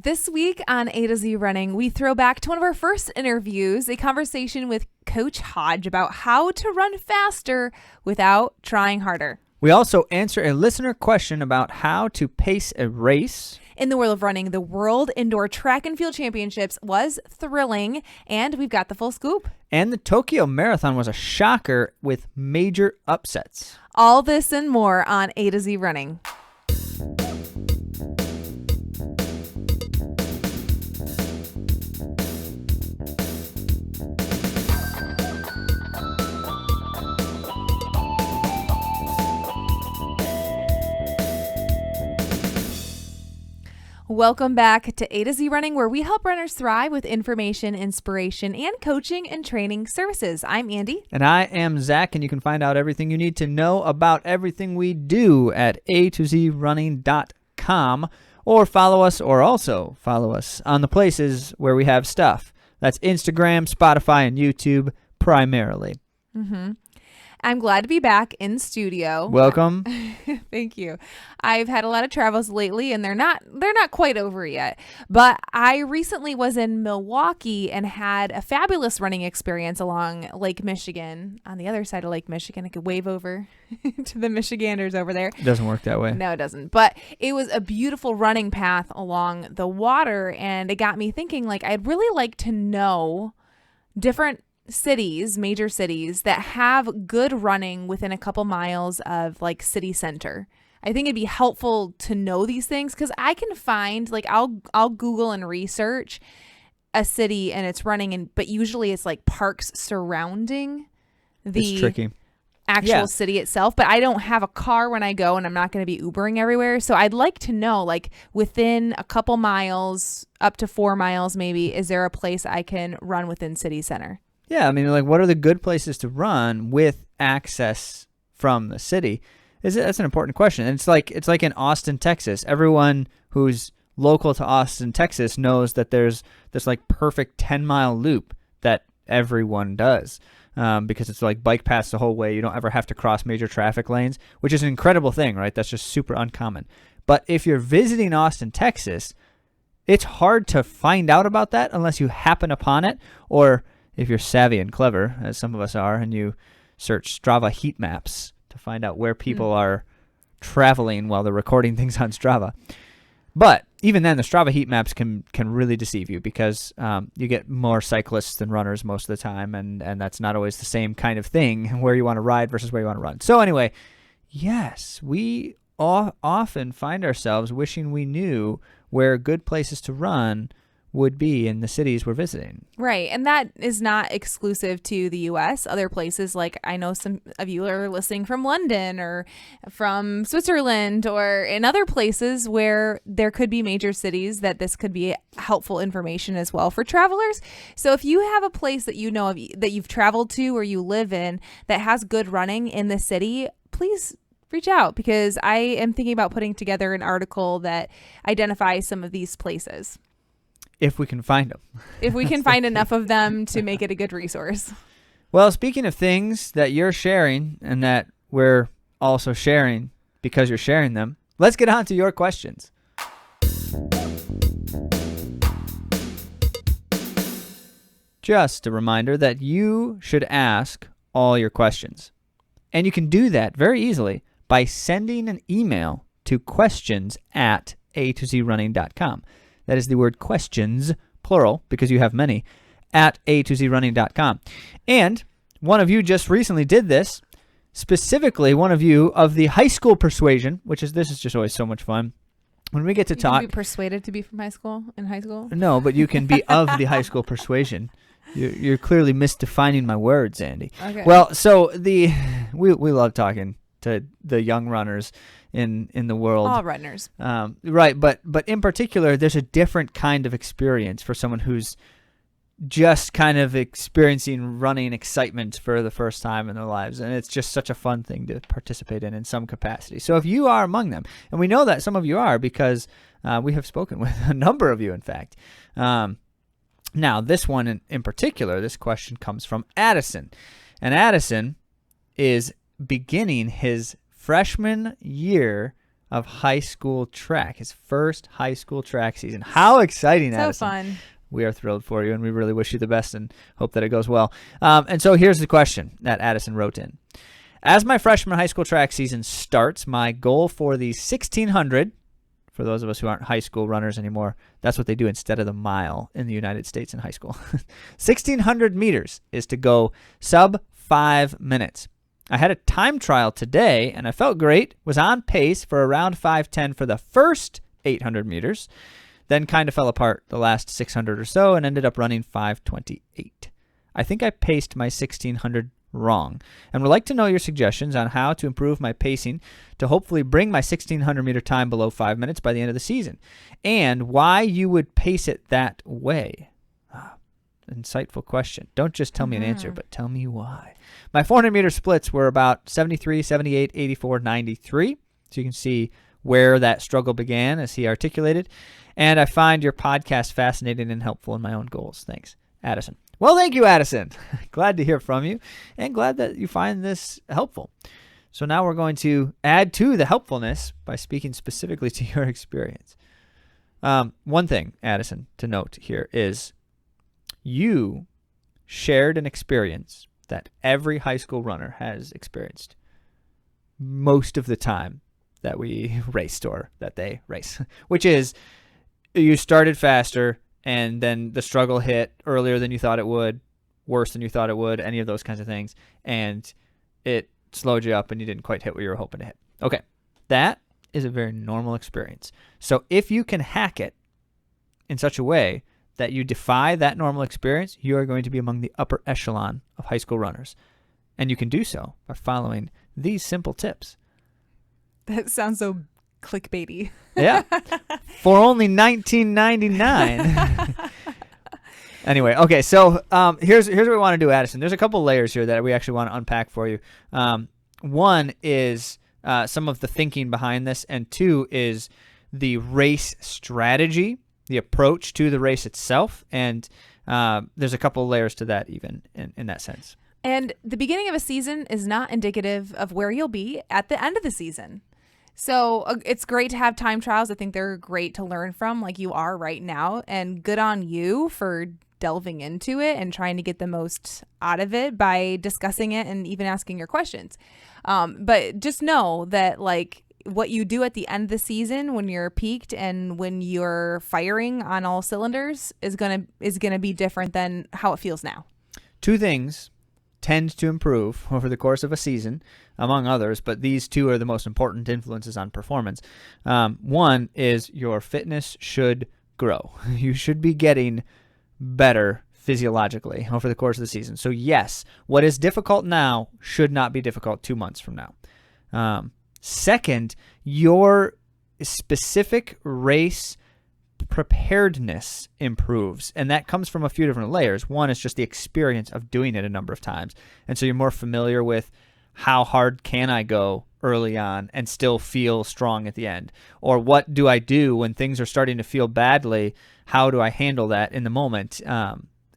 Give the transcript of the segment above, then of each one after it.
This week on A to Z Running, we throw back to one of our first interviews, a conversation with Coach Hodge about how to run faster without trying harder. We also answer a listener question about how to pace a race. In the world of running, the World Indoor Track and Field Championships was thrilling, and we've got the full scoop. And the Tokyo Marathon was a shocker with major upsets. All this and more on A to Z Running. Welcome back to A to Z Running, where we help runners thrive with information, inspiration, and coaching and training services. I'm Andy. And I am Zach, and you can find out everything you need to know about everything we do at AtoZrunning.com, or follow us on the places where we have stuff. That's Instagram, Spotify, and YouTube primarily. I'm glad to be back in studio. Welcome. Thank you. I've had a lot of travels lately, and they're not quite over yet. But I recently was in Milwaukee and had a fabulous running experience along Lake Michigan. On the other side of Lake Michigan, I could wave over to the Michiganders over there. It doesn't work that way. No, it doesn't. But it was a beautiful running path along the water, and it got me thinking, like, I'd really like to know different cities, major cities that have good running within a couple miles of like city center. I think it'd be helpful to know these things because I can find, like, I'll Google and research a city and it's running, but usually it's like parks surrounding the actual city itself. But I don't have a car when I go, and I'm not going to be Ubering everywhere. So I'd like to know, like, within a couple miles, up to 4 miles maybe, is there a place I can run within city center? Yeah, I mean, like, what are the good places to run with access from the city? That's an important question. And it's like in Austin, Texas. Everyone who's local to Austin, Texas knows that there's this like perfect 10-mile loop that everyone does because it's like bike paths the whole way. You don't ever have to cross major traffic lanes, which is an incredible thing, right? That's just super uncommon. But if you're visiting Austin, Texas, it's hard to find out about that unless you happen upon it, or if you're savvy and clever, as some of us are, and you search Strava heat maps to find out where people are traveling while they're recording things on Strava. But even then, the Strava heat maps can really deceive you because you get more cyclists than runners most of the time, and that's not always the same kind of thing, where you want to ride versus where you want to run. So anyway, yes, we often find ourselves wishing we knew where good places to run would be in the cities we're visiting. Right. And that is not exclusive to the U.S. Other places, like I know some of you are listening from London or from Switzerland or in other places where there could be major cities that this could be helpful information as well for travelers. So if you have a place that you know of, that you've traveled to or you live in that has good running in the city, please reach out, because I am thinking about putting together an article that identifies some of these places. If we can find them. If we can find enough of them to make it a good resource. Well, speaking of things that you're sharing and that we're also sharing because you're sharing them, let's get on to your questions. Just a reminder that you should ask all your questions. And you can do that very easily by sending an email to questions@atozrunning.com. That is the word questions, plural, because you have many, at AtoZrunning.com. And one of you just recently did this, specifically one of you of the high school persuasion, this is just always so much fun. When we get to talk... You can be persuaded to be from high school? No, but you can be of the high school persuasion. You're clearly misdefining my words, Andy. Okay. Well, so we love talking to the young runners in the world. All runners. Right, but in particular, there's a different kind of experience for someone who's just kind of experiencing running excitement for the first time in their lives, and it's just such a fun thing to participate in some capacity. So if you are among them, and we know that some of you are because we have spoken with a number of you, in fact. Now, this one in particular, this question comes from Addison, and Addison is beginning his freshman year of high school track, his first high school track season. How exciting, So Addison. fun. We are thrilled for you, and we really wish you the best and hope that it goes well. And so here's the question that Addison wrote in. As my freshman high school track season starts, my goal for the 1600, for those of us who aren't high school runners anymore, that's what they do instead of the mile in the United States in high school. 1600 meters is to go sub 5 minutes. I had a time trial today, and I felt great, was on pace for around 5:10 for the first 800 meters, then kind of fell apart the last 600 or so and ended up running 5:28. I think I paced my 1600 wrong and would like to know your suggestions on how to improve my pacing to hopefully bring my 1600 meter time below 5 minutes by the end of the season, and why you would pace it that way. Insightful question. Don't just tell me an answer, but tell me why. My 400 meter splits were about 73, 78, 84, 93. So you can see where that struggle began as he articulated. And I find your podcast fascinating and helpful in my own goals. Thanks, Addison. Well, thank you, Addison. Glad to hear from you and glad that you find this helpful. So now we're going to add to the helpfulness by speaking specifically to your experience. One thing, Addison, to note here is you shared an experience that every high school runner has experienced most of the time that we raced or that they race, which is you started faster and then the struggle hit earlier than you thought it would, worse than you thought it would, any of those kinds of things, and it slowed you up and you didn't quite hit what you were hoping to hit. Okay, that is a very normal experience. So if you can hack it in such a way that you defy that normal experience, you are going to be among the upper echelon of high school runners. And you can do so by following these simple tips. That sounds so clickbaity. Yeah. For only $19.99. Anyway, okay, so here's what we want to do, Addison. There's a couple layers here that we actually want to unpack for you. One is some of the thinking behind this, and two is the race strategy, the approach to the race itself, and there's a couple layers to that even in that sense. And the beginning of a season is not indicative of where you'll be at the end of the season. So it's great to have time trials. I think they're great to learn from, like you are right now, and good on you for delving into it and trying to get the most out of it by discussing it and even asking your questions. But just know that like what you do at the end of the season when you're peaked and when you're firing on all cylinders is gonna be different than how it feels now. Two things tend to improve over the course of a season, among others, but these two are the most important influences on performance. One is your fitness should grow. You should be getting better physiologically over the course of the season. So yes, what is difficult now should not be difficult 2 months from now. Second, your specific race preparedness improves, and that comes from a few different layers. One is just the experience of doing it a number of times, and so you're more familiar with how hard can I go early on and still feel strong at the end, or what do I do when things are starting to feel badly? How do I handle that in the moment?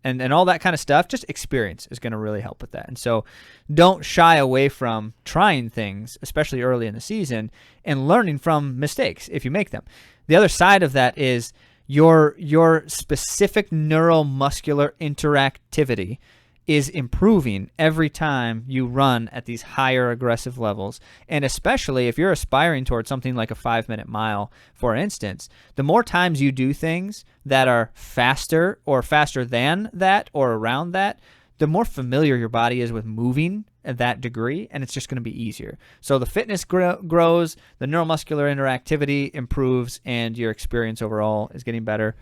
And all that kind of stuff. Just experience is going to really help with that. And so don't shy away from trying things, especially early in the season, and learning from mistakes if you make them. The other side of that is your specific neuromuscular interactivity is improving every time you run at these higher aggressive levels. And especially if you're aspiring towards something like a 5-minute mile, for instance, the more times you do things that are faster or faster than that or around that, the more familiar your body is with moving at that degree, and it's just going to be easier. So the fitness grows, the neuromuscular interactivity improves, and your experience overall is getting better.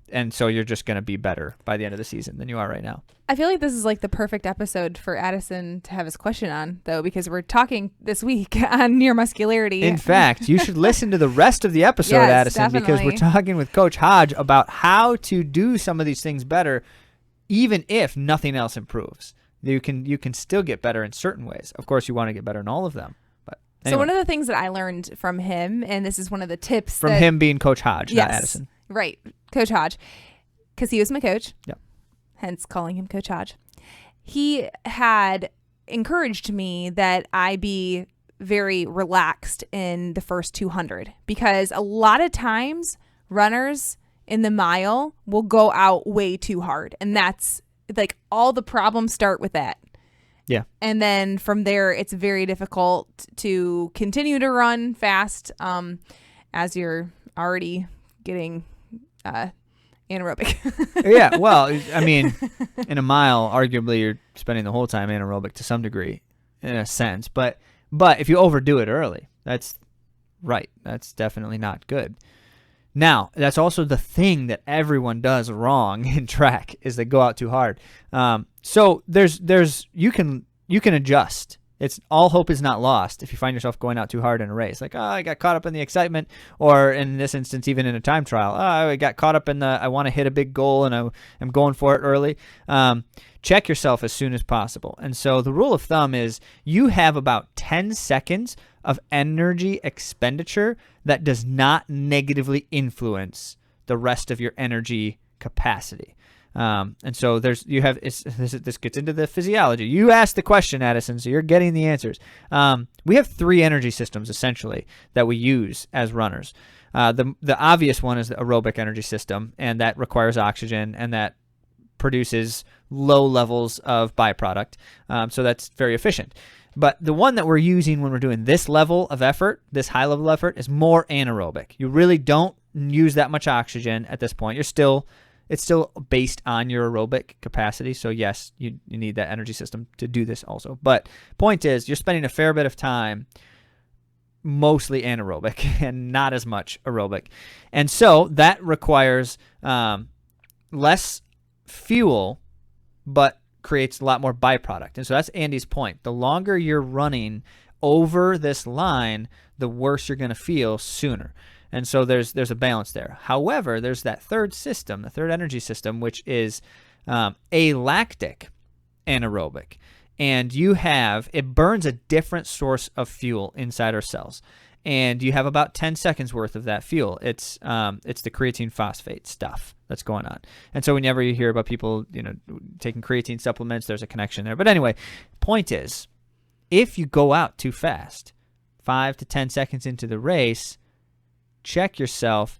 And so you're just going to be better by the end of the season than you are right now. I feel like this is like the perfect episode for Addison to have his question on, though, because we're talking this week on neuromuscularity. In fact, you should listen to the rest of the episode, Yes, Addison, definitely. because we're talking with Coach Hodge about how to do some of these things better, even if nothing else improves. You can still get better in certain ways. Of course, you want to get better in all of them. But anyway. So one of the things that I learned from him, and this is one of the tips From him being Coach Hodge, yes, not Addison. Right, Coach Hodge, because he was my coach. Yep. Hence calling him Coach Hodge. He had encouraged me that I be very relaxed in the first 200, because a lot of times runners in the mile will go out way too hard. And that's like all the problems start with that. Yeah. And then from there, it's very difficult to continue to run fast as you're already getting anaerobic. Yeah. Well, I mean, in a mile, arguably you're spending the whole time anaerobic to some degree, in a sense. But if you overdo it early, that's right. That's definitely not good. Now, that's also the thing that everyone does wrong in track, is they go out too hard. So there's you can adjust. It's all hope is not lost if you find yourself going out too hard in a race. Like, oh, I got caught up in the excitement, or in this instance, even in a time trial, oh, I got caught up in I want to hit a big goal and I'm going for it early. Check yourself as soon as possible. And so the rule of thumb is you have about 10 seconds of energy expenditure that does not negatively influence the rest of your energy capacity. And so this gets into the physiology. You asked the question, Addison, so you're getting the answers. We have 3 energy systems essentially that we use as runners. The obvious one is the aerobic energy system, and that requires oxygen, and that produces low levels of byproduct. So that's very efficient. But the one that we're using when we're doing this level of effort, this high level effort, is more anaerobic. You really don't use that much oxygen at this point. It's still based on your aerobic capacity. So yes, you need that energy system to do this also. But point is, you're spending a fair bit of time mostly anaerobic and not as much aerobic. And so that requires less fuel, but creates a lot more byproduct. And so that's Andy's point. The longer you're running over this line, the worse you're going to feel sooner. And so there's a balance there. However, there's that third system, the third energy system, which is alactic anaerobic. And it burns a different source of fuel inside our cells. And you have about 10 seconds worth of that fuel. It's the creatine phosphate stuff that's going on. And so whenever you hear about people, taking creatine supplements, there's a connection there. But anyway, point is, if you go out too fast, 5 to 10 seconds into the race, check yourself,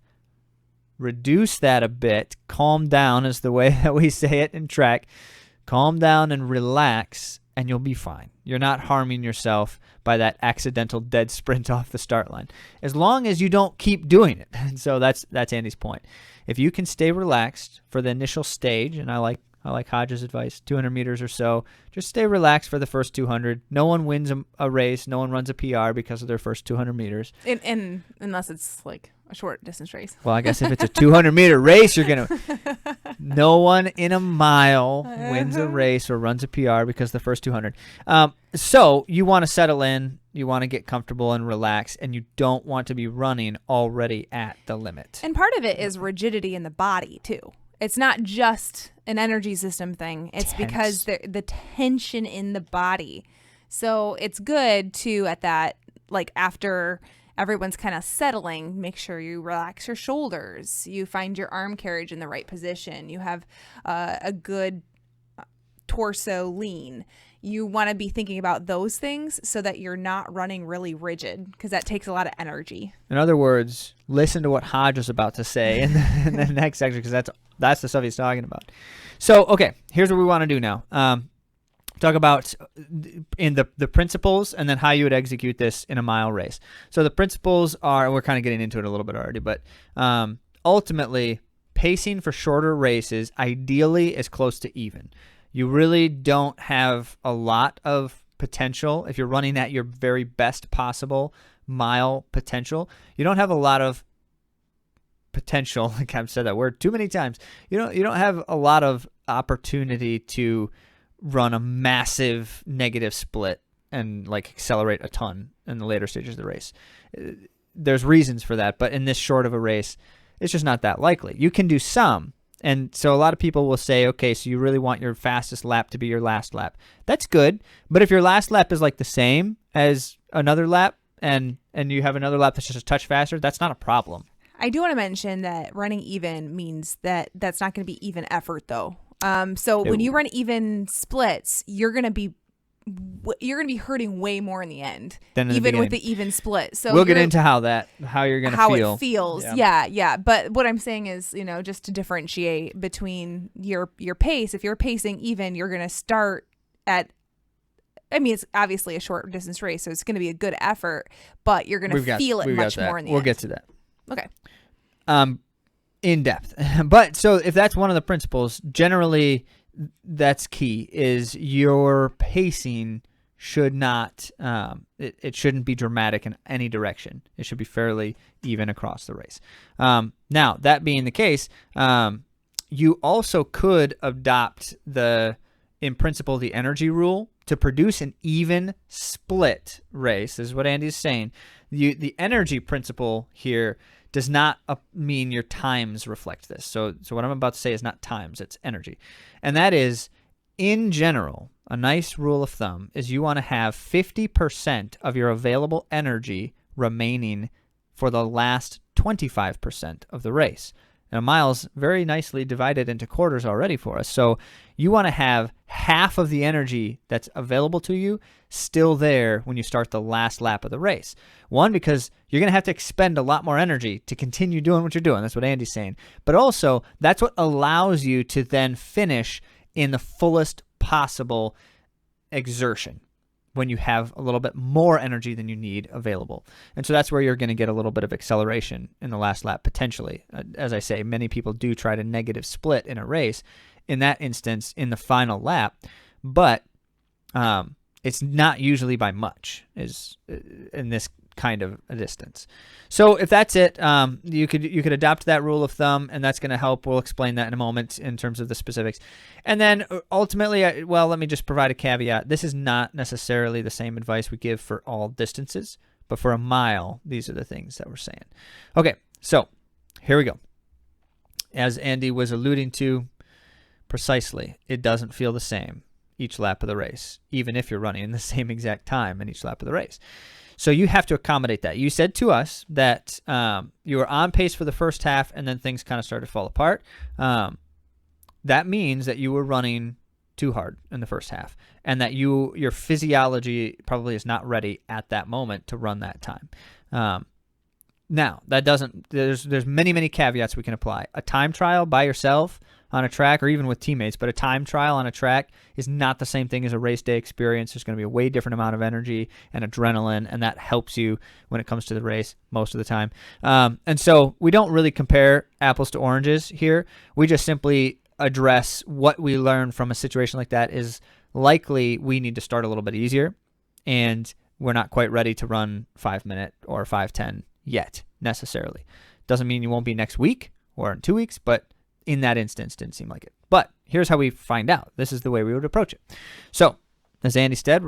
reduce that a bit, calm down is the way that we say it in track. Calm down and relax, and you'll be fine. You're not harming yourself by that accidental dead sprint off the start line, as long as you don't keep doing it. And so that's Andy's point. If you can stay relaxed for the initial stage, and I like Hodge's advice, 200 meters or so, just stay relaxed for the first 200. No one wins a race. No one runs a PR because of their first 200 meters. And unless it's like a short distance race. Well, I guess if it's a 200-meter race, no one in a mile wins a race or runs a PR because the first 200. So you want to settle in, you want to get comfortable and relax, and you don't want to be running already at the limit. And part of it is rigidity in the body too. It's not just an energy system thing. It's because the tension in the body. So it's good to, at that, like after everyone's kind of settling, make sure you relax your shoulders. You find your arm carriage in the right position. You have a good torso lean. You want to be thinking about those things so that you're not running really rigid, because that takes a lot of energy. In other words, listen to what Hodge is about to say in the next section, because that's the stuff he's talking about. So, okay, here's what we want to do now. Talk about in the principles, and then how you would execute this in a mile race. So the principles are, we're kind of getting into it a little bit already, but ultimately, pacing for shorter races ideally is close to even. You really don't have a lot of potential if you're running at your very best possible mile potential. You don't have a lot of potential. Like I've said that word too many times. You don't have a lot of opportunity to run a massive negative split and like accelerate a ton in the later stages of the race. There's reasons for that, but in this short of a race, it's just not that likely. You can do some. And so a lot of people will say, okay, so you really want your fastest lap to be your last lap. That's good. But if your last lap is like the same as another lap and you have another lap that's just a touch faster, that's not a problem. I do want to mention that running even means that that's not going to be even effort though. So when you run even splits, you're going to be you're going to be hurting way more in the end, Then in the even with beginning. the even split. So We'll get into how you're going to how feel. it feels. Yeah. Yeah. But what I'm saying is, just to differentiate between your pace. If you're pacing even, you're going to start at, it's obviously a short distance race, so it's going to be a good effort, but you're going to feel it much more in the end. We'll get to that. Okay. In depth. But so if that's one of the principles, generally that's key, is your pacing should not, it shouldn't be dramatic in any direction. It should be fairly even across the race. Now, that being the case, you also could adopt in principle, the energy rule to produce an even split race. This is what Andy's saying. The energy principle here does not mean your times reflect this. So what I'm about to say is not times, it's energy. And that is, in general, a nice rule of thumb is you want to have 50% of your available energy remaining for the last 25% of the race. And a mile's very nicely divided into quarters already for us. So you want to have half of the energy that's available to you still there when you start the last lap of the race. One, because you're going to have to expend a lot more energy to continue doing what you're doing. That's what Andy's saying. But also, that's what allows you to then finish in the fullest possible exertion when you have a little bit more energy than you need available. And so that's where you're going to get a little bit of acceleration in the last lap, potentially. As I say, many people do try to negative split in a race, in that instance, in the final lap. But it's not usually by much in this kind of a distance. So if that's it, you could adopt that rule of thumb, and that's going to help. We'll explain that in a moment in terms of the specifics. And then ultimately, let me just provide a caveat. This is not necessarily the same advice we give for all distances, but for a mile, these are the things that we're saying. Okay, so here we go. As Andy was alluding to precisely, it doesn't feel the same each lap of the race, even if you're running in the same exact time in each lap of the race. So you have to accommodate that. You said to us that you were on pace for the first half, and then things kind of started to fall apart. That means that you were running too hard in the first half, and that your physiology probably is not ready at that moment to run that time. Now, that doesn't. There's many caveats we can apply. A time trial by yourself on a track, or even with teammates, but a time trial on a track is not the same thing as a race day experience. There's going to be a way different amount of energy and adrenaline, and that helps you when it comes to the race most of the time. And so we don't really compare apples to oranges here. We just simply address what we learn from a situation like that is likely we need to start a little bit easier, and we're not quite ready to run 5-minute or 5:10 yet necessarily. Doesn't mean you won't be next week or in 2 weeks, but in that instance didn't seem like it. But here's how we find out. This is the way we would approach it. So as Andy said,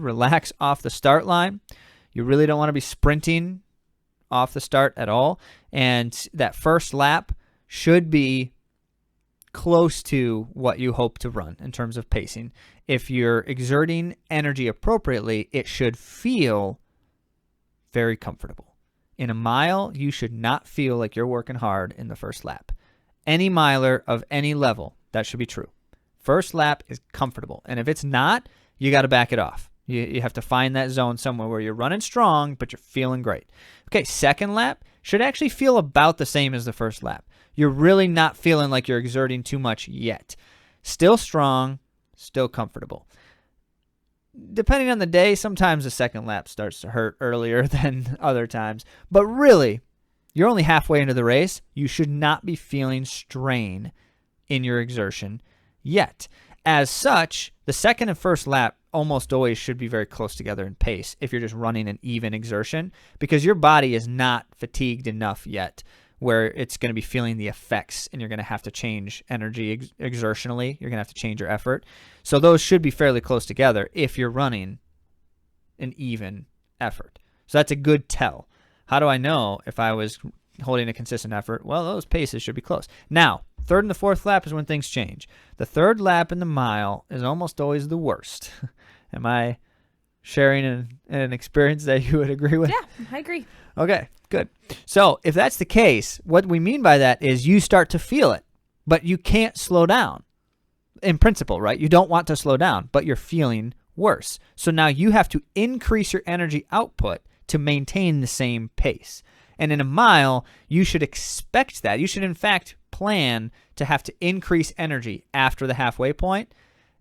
relax off the start line. You really don't want to be sprinting off the start at all. And that first lap should be close to what you hope to run in terms of pacing. If you're exerting energy appropriately, it should feel very comfortable. In a mile, you should not feel like you're working hard in the first lap. Any miler of any level, that should be true. First lap is comfortable. And if it's not, you got to back it off. You have to find that zone somewhere where you're running strong, but you're feeling great. Okay, second lap should actually feel about the same as the first lap. You're really not feeling like you're exerting too much yet. Still strong, still comfortable. Depending on the day, sometimes the second lap starts to hurt earlier than other times. But really, you're only halfway into the race. You should not be feeling strain in your exertion yet. As such, the second and first lap almost always should be very close together in pace if you're just running an even exertion, because your body is not fatigued enough yet where it's going to be feeling the effects, and you're going to have to change energy exertionally. You're going to have to change your effort. So those should be fairly close together if you're running an even effort. So that's a good tell. How do I know if I was holding a consistent effort? Well, those paces should be close. Now, third and the fourth lap is when things change. The third lap in the mile is almost always the worst. Am I sharing an experience that you would agree with? Yeah, I agree. Okay, good. So if that's the case, what we mean by that is you start to feel it, but you can't slow down. In principle, right? You don't want to slow down, but you're feeling worse. So now you have to increase your energy output to maintain the same pace. And in a mile, you should expect that. You should, in fact, plan to have to increase energy after the halfway point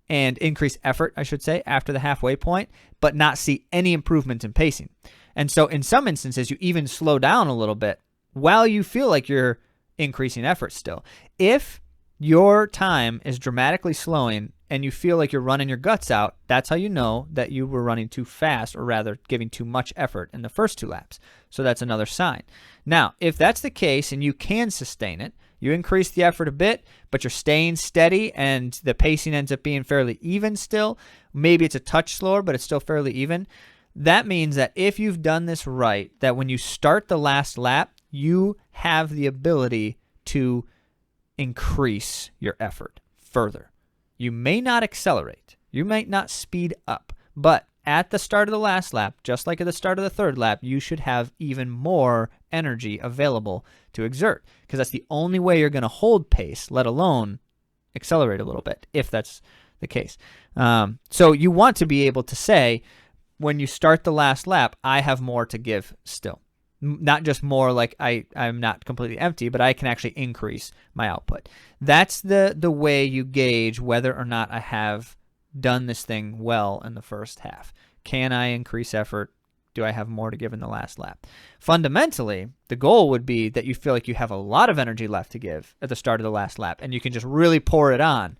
and increase effort, I should say, after the halfway point, but not see any improvement in pacing. And so in some instances, you even slow down a little bit while you feel like you're increasing effort still. If your time is dramatically slowing and you feel like you're running your guts out, that's how you know that you were running too fast, or rather giving too much effort in the first 2 laps. So that's another sign. Now, if that's the case and you can sustain it, you increase the effort a bit, but you're staying steady and the pacing ends up being fairly even still. Maybe it's a touch slower, but it's still fairly even. That means that if you've done this right, that when you start the last lap, you have the ability to increase your effort further. You may not accelerate. You might not speed up. But at the start of the last lap, just like at the start of the 3rd lap, you should have even more energy available to exert, because that's the only way you're going to hold pace, let alone accelerate a little bit, if that's the case. So you want to be able to say, when you start the last lap, I have more to give still. Not just more like I'm not completely empty, but I can actually increase my output. That's the way you gauge whether or not I have done this thing well in the first half. Can I increase effort? Do I have more to give in the last lap? Fundamentally, the goal would be that you feel like you have a lot of energy left to give at the start of the last lap, and you can just really pour it on.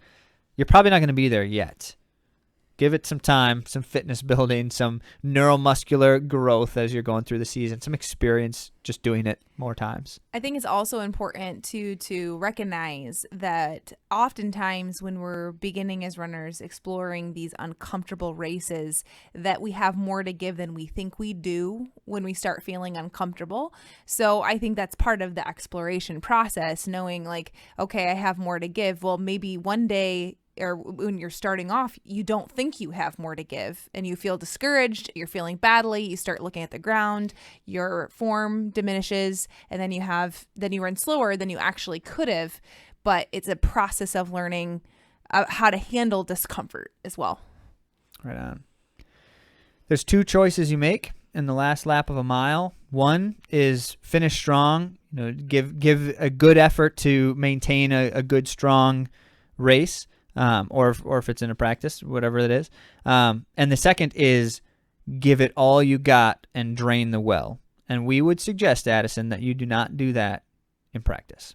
You're probably not going to be there yet. Give it some time, some fitness building, some neuromuscular growth as you're going through the season, some experience just doing it more times. I think it's also important to recognize that oftentimes when we're beginning as runners, exploring these uncomfortable races, that we have more to give than we think we do when we start feeling uncomfortable. So I think that's part of the exploration process, knowing like, okay, I have more to give. Well, maybe one day, or when you're starting off, you don't think you have more to give and you feel discouraged, you're feeling badly, you start looking at the ground, your form diminishes, and then you run slower than you actually could have. But it's a process of learning how to handle discomfort as well. Right on. There's 2 choices you make in the last lap of a mile. One is finish strong, give a good effort to maintain a good, strong race. Or if it's in a practice, whatever it is. And the second is give it all you got and drain the well. And we would suggest, Addison, that you do not do that in practice.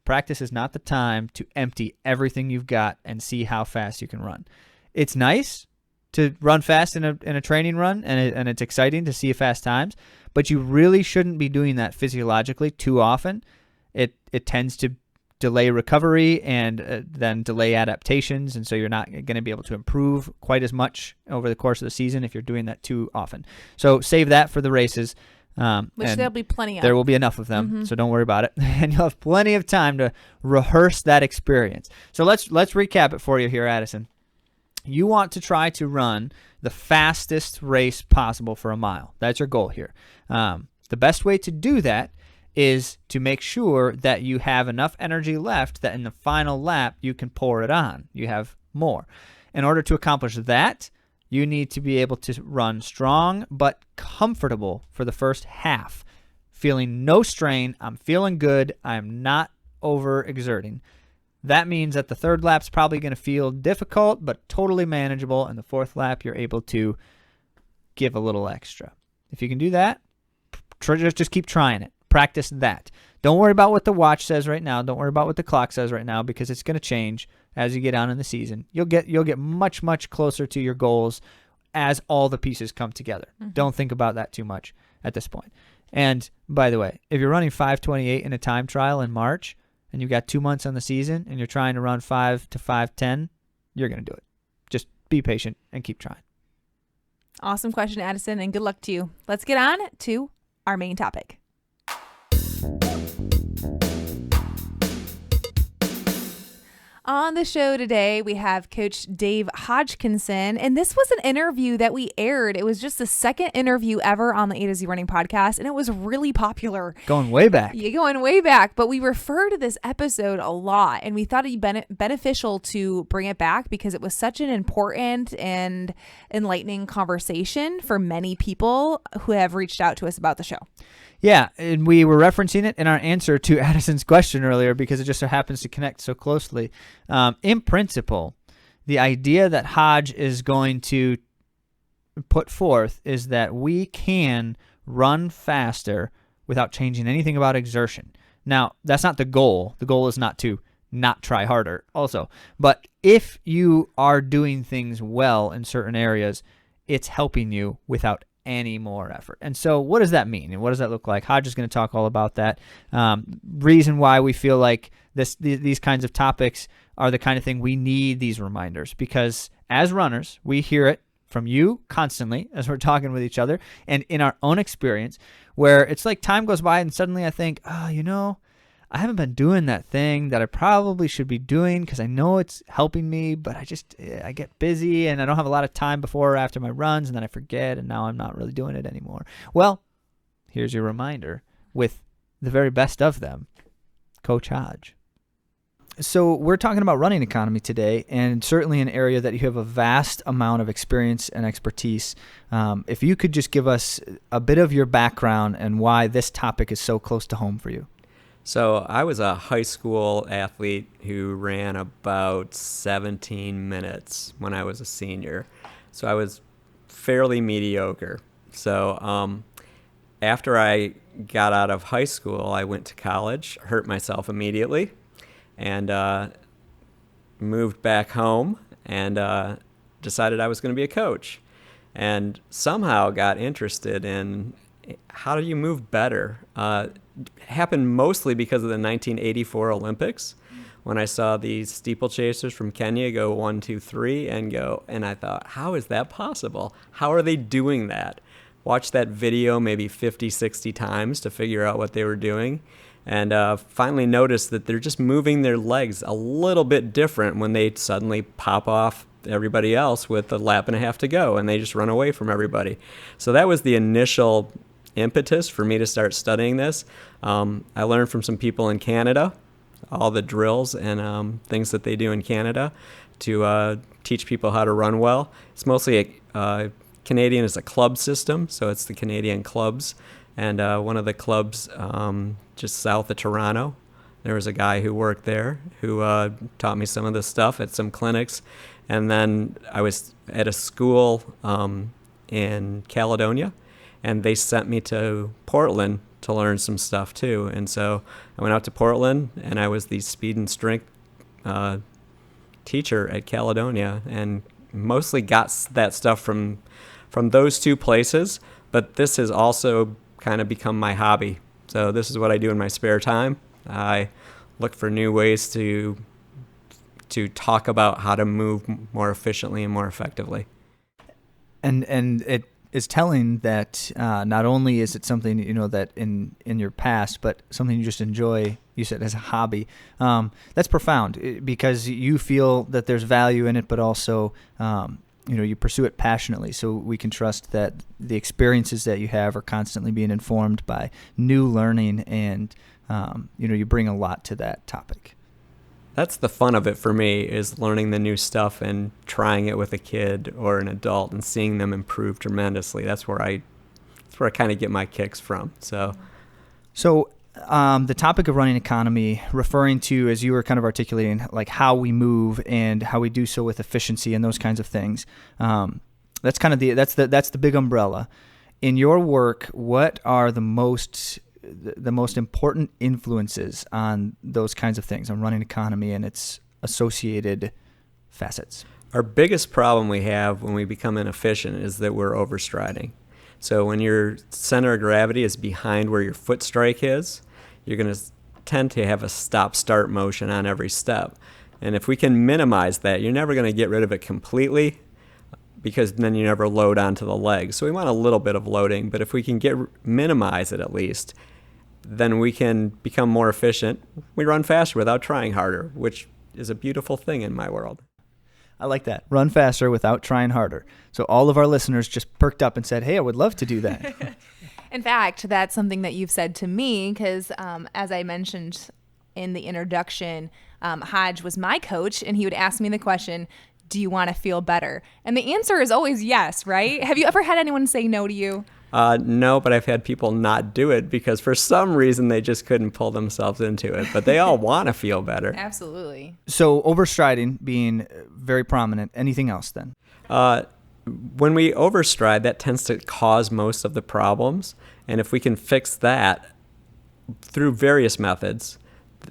Practice is not the time to empty everything you've got and see how fast you can run. It's nice to run fast in a training run, and it's exciting to see fast times, but you really shouldn't be doing that physiologically too often. It tends to delay recovery and then delay adaptations, and so you're not going to be able to improve quite as much over the course of the season if you're doing that too often. So save that for the races. Which there'll be plenty of. There will be enough of them, so don't worry about it. And you'll have plenty of time to rehearse that experience. So let's recap it for you here, Addison. You want to try to run the fastest race possible for a mile. That's your goal here. The best way to do that is to make sure that you have enough energy left that in the final lap you can pour it on. You have more. In order to accomplish that, you need to be able to run strong but comfortable for the first half, feeling no strain. I'm feeling good. I'm not overexerting. That means that the 3rd lap's probably going to feel difficult but totally manageable, and the 4th lap you're able to give a little extra. If you can do that, just keep trying it. Practice that. Don't worry about what the watch says right now. Don't worry about what the clock says right now, because it's going to change as you get on in the season. You'll get much, much closer to your goals as all the pieces come together. Don't think about that too much at this point. And by the way, if you're running 5:28 in a time trial in March and you've got 2 months on the season and you're trying to run 5 to 5:10, you're going to do it. Just be patient and keep trying. Awesome question, Addison, and good luck to you. Let's get on to our main topic. On the show today, we have Coach Dave Hodgkinson, and this was an interview that we aired. It was just the second interview ever on the AtoZrunning podcast, and it was really popular. Going way back. Yeah, going way back, but we refer to this episode a lot, and we thought it'd be beneficial to bring it back because it was such an important and enlightening conversation for many people who have reached out to us about the show. Yeah, and we were referencing it in our answer to Addison's question earlier because it just so happens to connect so closely. In principle, the idea that Hodge is going to put forth is that we can run faster without changing anything about exertion. Now, that's not the goal. The goal is not to not try harder also. But if you are doing things well in certain areas, it's helping you without any more effort. And so what does that mean? And what does that look like? Hodge is going to talk all about that. Reason why we feel like these kinds of topics are the kind of thing we need these reminders, because as runners, we hear it from you constantly as we're talking with each other and in our own experience, where it's like time goes by and suddenly I think, I haven't been doing that thing that I probably should be doing because I know it's helping me, but I get busy and I don't have a lot of time before or after my runs, and then I forget, and now I'm not really doing it anymore. Well, here's your reminder with the very best of them, Coach Hodge. So we're talking about running economy today, and certainly an area that you have a vast amount of experience and expertise. If you could just give us a bit of your background and why this topic is so close to home for you. So I was a high school athlete who ran about 17 minutes when I was a senior. So I was fairly mediocre. So after I got out of high school, I went to college, hurt myself immediately, and moved back home and decided I was going to be a coach. And somehow got interested in how do you move better? Happened mostly because of the 1984 Olympics, when I saw these steeplechasers from Kenya go 1, 2, 3 and I thought, how is that possible? How are they doing that? Watched that video maybe 50, 60 times to figure out what they were doing, and finally noticed that they're just moving their legs a little bit different when they suddenly pop off everybody else with a lap and a half to go and they just run away from everybody. So that was the initial impetus for me to start studying this. I learned from some people in Canada, all the drills and things that they do in Canada to teach people how to run well. It's mostly Canadian is a club system, so it's the Canadian clubs. And one of the clubs just south of Toronto, there was a guy who worked there who taught me some of this stuff at some clinics. And then I was at a school in Caledonia, and they sent me to Portland to learn some stuff too. And so I went out to Portland, and I was the speed and strength teacher at Caledonia, and mostly got that stuff from those two places. But this has also kind of become my hobby. So this is what I do in my spare time. I look for new ways to talk about how to move more efficiently and more effectively. And it is telling that not only is it something that in your past, but something you just enjoy. You said as a hobby. That's profound because you feel that there's value in it, but also you pursue it passionately. So we can trust that the experiences that you have are constantly being informed by new learning, and you bring a lot to that topic. That's the fun of it for me, is learning the new stuff and trying it with a kid or an adult and seeing them improve tremendously. That's where I kind of get my kicks from. So the topic of running economy, referring to, as you were kind of articulating, like how we move and how we do so with efficiency and those kinds of things. That's kind of that's the big umbrella. In your work, what are the most important influences on those kinds of things, on running economy and its associated facets? Our biggest problem we have when we become inefficient is that we're overstriding. So when your center of gravity is behind where your foot strike is, you're going to tend to have a stop-start motion on every step. And if we can minimize that, you're never going to get rid of it completely, because then you never load onto the legs. So we want a little bit of loading, but if we can minimize it at least, then we can become more efficient. We run faster without trying harder, which is a beautiful thing in my world. I like that. Run faster without trying harder. So all of our listeners just perked up and said, hey, I would love to do that. In fact, that's something that you've said to me because as I mentioned in the introduction, Hodge was my coach and he would ask me the question, do you want to feel better? And the answer is always yes, right? Have you ever had anyone say no to you? No, but I've had people not do it because for some reason they just couldn't pull themselves into it. But they all want to feel better. Absolutely. So overstriding being very prominent. Anything else then? When we overstride, that tends to cause most of the problems. And if we can fix that through various methods,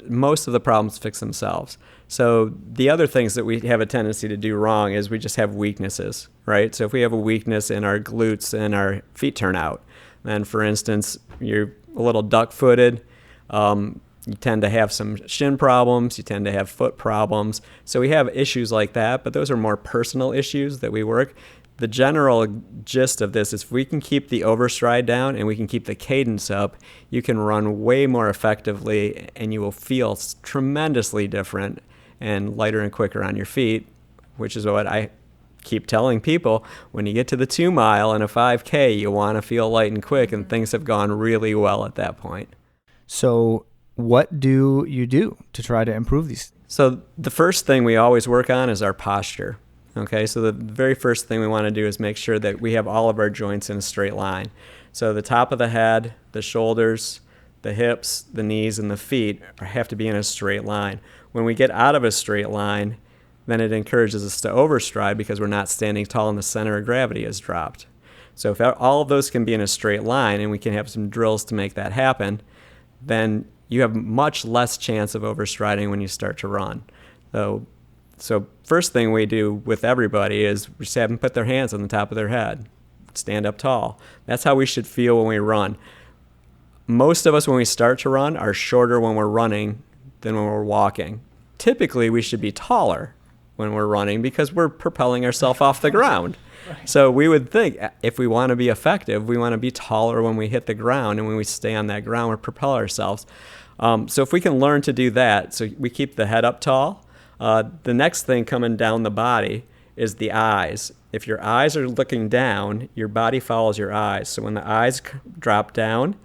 most of the problems fix themselves. So the other things that we have a tendency to do wrong is we just have weaknesses, right? So if we have a weakness in our glutes and our feet turn out, then for instance, you're a little duck-footed, you tend to have some shin problems, you tend to have foot problems. So we have issues like that, but those are more personal issues that we work. The general gist of this is if we can keep the overstride down and we can keep the cadence up, you can run way more effectively and you will feel tremendously different and lighter and quicker on your feet, which is what I keep telling people. When you get to the 2 mile and a 5K, you want to feel light and quick, and things have gone really well at that point. So what do you do to try to improve these? So the first thing we always work on is our posture. Okay, so the very first thing we want to do is make sure that we have all of our joints in a straight line. So the top of the head, the shoulders, the hips, the knees, and the feet have to be in a straight line. When we get out of a straight line, then it encourages us to overstride because we're not standing tall and the center of gravity is dropped. So if all of those can be in a straight line and we can have some drills to make that happen, then you have much less chance of overstriding when you start to run. So first thing we do with everybody is we just have them put their hands on the top of their head, stand up tall. That's how we should feel when we run. Most of us, when we start to run, are shorter when we're running than when we're walking. Typically, we should be taller when we're running because we're propelling ourselves off the ground. Right. So we would think if we want to be effective, we want to be taller when we hit the ground, and when we stay on that ground, we propel ourselves. So if we can learn to do that, so we keep the head up tall. The next thing coming down the body is the eyes. If your eyes are looking down, your body follows your eyes. So when the eyes drop down,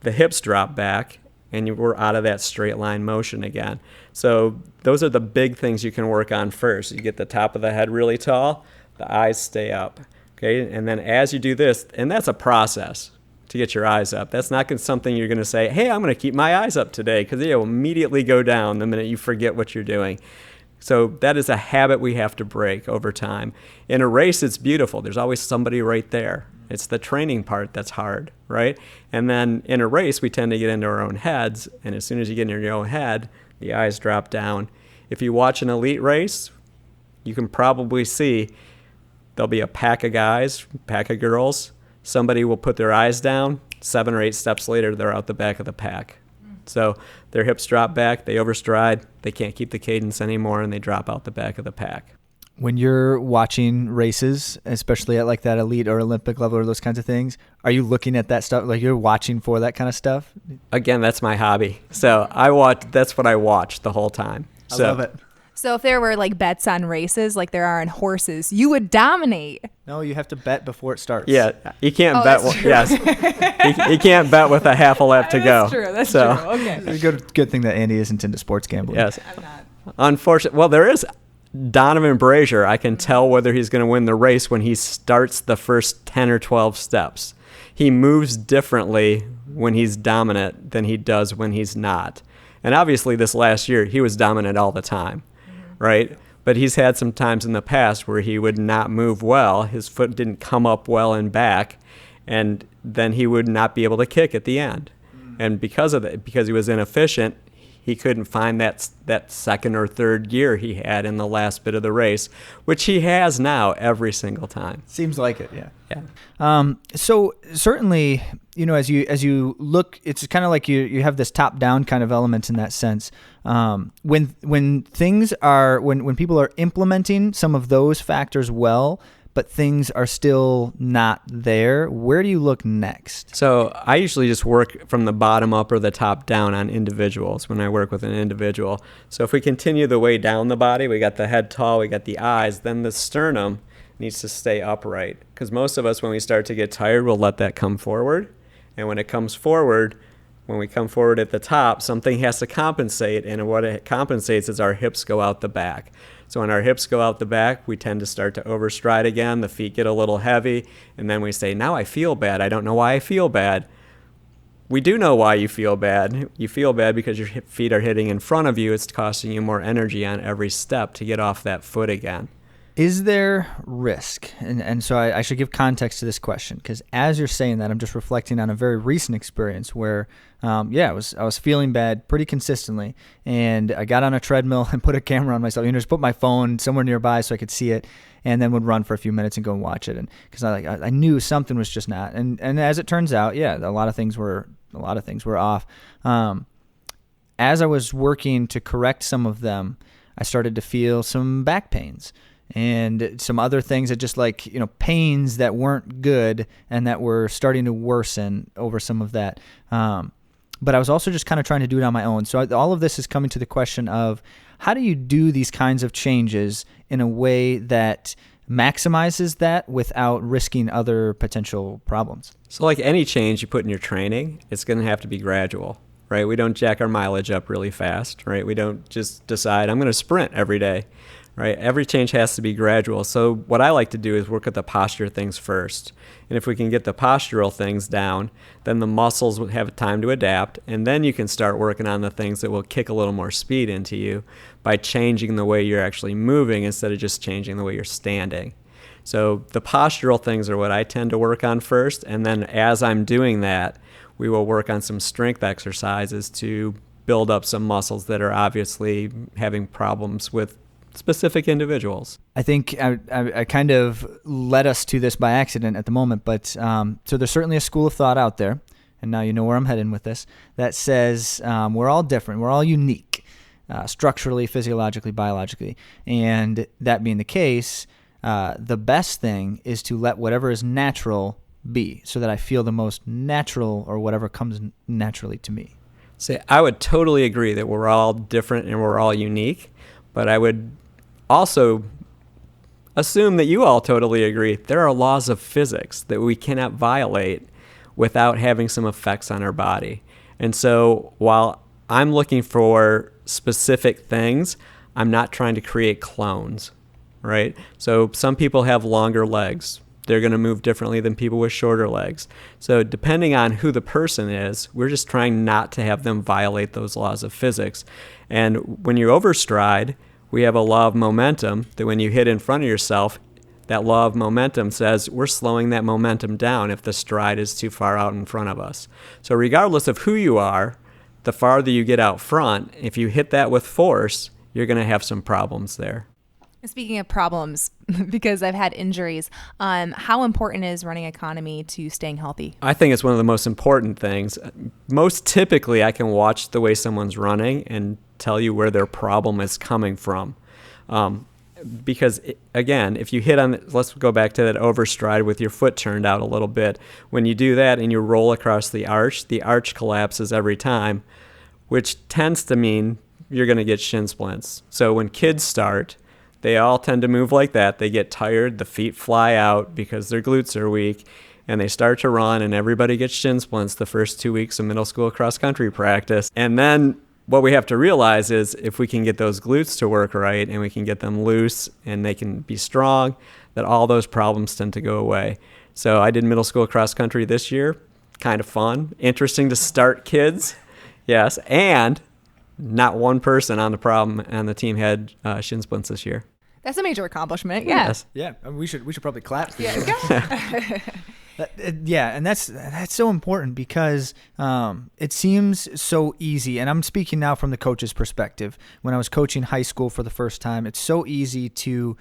the hips drop back, and we're out of that straight line motion again. So those are the big things you can work on first. You get the top of the head really tall, the eyes stay up. Okay, and then as you do this, and that's a process to get your eyes up. That's not something you're going to say, hey, I'm going to keep my eyes up today, because they will immediately go down the minute you forget what you're doing. So that is a habit we have to break over time. In a race, it's beautiful. There's always somebody right there. It's the training part that's hard, right? And then in a race, we tend to get into our own heads, and as soon as you get into your own head, the eyes drop down. If you watch an elite race, you can probably see there'll be a pack of guys, pack of girls. Somebody will put their eyes down. 7 or 8 steps later, they're out the back of the pack. So their hips drop back, they overstride, they can't keep the cadence anymore, and they drop out the back of the pack. When you're watching races, especially at like that elite or Olympic level or those kinds of things, are you looking at that stuff? Like you're watching for that kind of stuff? Again, that's my hobby. So that's what I watch the whole time. I love it. So if there were like bets on races like there are on horses, you would dominate. No, you have to bet before it starts. Yeah, you can't bet. Yes, you can't bet with a half a lap to go. That's true. Okay. It's a good thing that Andy isn't into sports gambling. Yes. I'm not. Unfortunately, well, there is Donovan Brazier. I can tell whether he's going to win the race when he starts the first 10 or 12 steps. He moves differently when he's dominant than he does when he's not. And obviously this last year, he was dominant all the time, right? But he's had some times in the past where he would not move well. His foot didn't come up well and back, and then he would not be able to kick at the end. And because of that, because he was inefficient, he couldn't find that second or third gear he had in the last bit of the race, which he has now every single time. Seems like it, yeah. Yeah. So certainly, as you look, it's kind of like you have this top-down kind of element in that sense. When things are when people are implementing some of those factors well, but things are still not there, where do you look next? So I usually just work from the bottom up or the top down on individuals when I work with an individual. So if we continue the way down the body, we got the head tall, we got the eyes, then the sternum needs to stay upright. Because most of us, when we start to get tired, we'll let that come forward. And when it comes forward, when we come forward at the top, something has to compensate, and what it compensates is our hips go out the back. So when our hips go out the back, we tend to start to overstride again, the feet get a little heavy, and then we say, now I feel bad. I don't know why I feel bad. We do know why you feel bad. You feel bad because your feet are hitting in front of you. It's costing you more energy on every step to get off that foot again. Is there risk? And so I should give context to this question, because as you're saying that, I'm just reflecting on a very recent experience where, I was feeling bad pretty consistently, and I got on a treadmill and put a camera on myself. Just put my phone somewhere nearby so I could see it, and then would run for a few minutes and go and watch it. And because I knew something was just not. And as it turns out, a lot of things were off. As I was working to correct some of them, I started to feel some back pains and some other things that just pains that weren't good and that were starting to worsen over some of that. But I was also just kind of trying to do it on my own. So all of this is coming to the question of, how do you do these kinds of changes in a way that maximizes that without risking other potential problems? So like any change you put in your training, it's going to have to be gradual, right? We don't jack our mileage up really fast, right? We don't just decide, I'm going to sprint every day, right? Every change has to be gradual. So what I like to do is work at the posture things first. And if we can get the postural things down, then the muscles will have time to adapt. And then you can start working on the things that will kick a little more speed into you by changing the way you're actually moving instead of just changing the way you're standing. So the postural things are what I tend to work on first. And then as I'm doing that, we will work on some strength exercises to build up some muscles that are obviously having problems with specific individuals. I think I kind of led us to this by accident at the moment, but so there's certainly a school of thought out there, and now you know where I'm heading with this, that says we're all different, we're all unique, structurally, physiologically, biologically, and that being the case, the best thing is to let whatever is natural be, so that I feel the most natural or whatever comes naturally to me. See, I would totally agree that we're all different and we're all unique, but I would also assume that you all totally agree there are laws of physics that we cannot violate without having some effects on our body. And so while I'm looking for specific things, I'm not trying to create clones, right? So some people have longer legs. They're going to move differently than people with shorter legs. So depending on who the person is, we're just trying not to have them violate those laws of physics. And when you overstride, we have a law of momentum that when you hit in front of yourself, that law of momentum says we're slowing that momentum down if the stride is too far out in front of us. So regardless of who you are, the farther you get out front, if you hit that with force, you're going to have some problems there. Speaking of problems, because I've had injuries, how important is running economy to staying healthy? I think it's one of the most important things. Most typically, I can watch the way someone's running and tell you where their problem is coming from. Because, again, if you hit on, let's go back to that overstride with your foot turned out a little bit. When you do that and you roll across the arch collapses every time, which tends to mean you're going to get shin splints. So when kids start, they all tend to move like that. They get tired, the feet fly out because their glutes are weak, and they start to run, and everybody gets shin splints the first 2 weeks of middle school cross-country practice. And then what we have to realize is if we can get those glutes to work right and we can get them loose and they can be strong, that all those problems tend to go away. So I did middle school cross-country this year. Kind of fun. Interesting to start kids. Yes, and not one person on the team had shin splints this year. That's a major accomplishment. Yeah. Yes. Yeah, we should probably clap for Yeah. and that's so important because it seems so easy. And I'm speaking now from the coach's perspective. When I was coaching high school for the first time, it's so easy to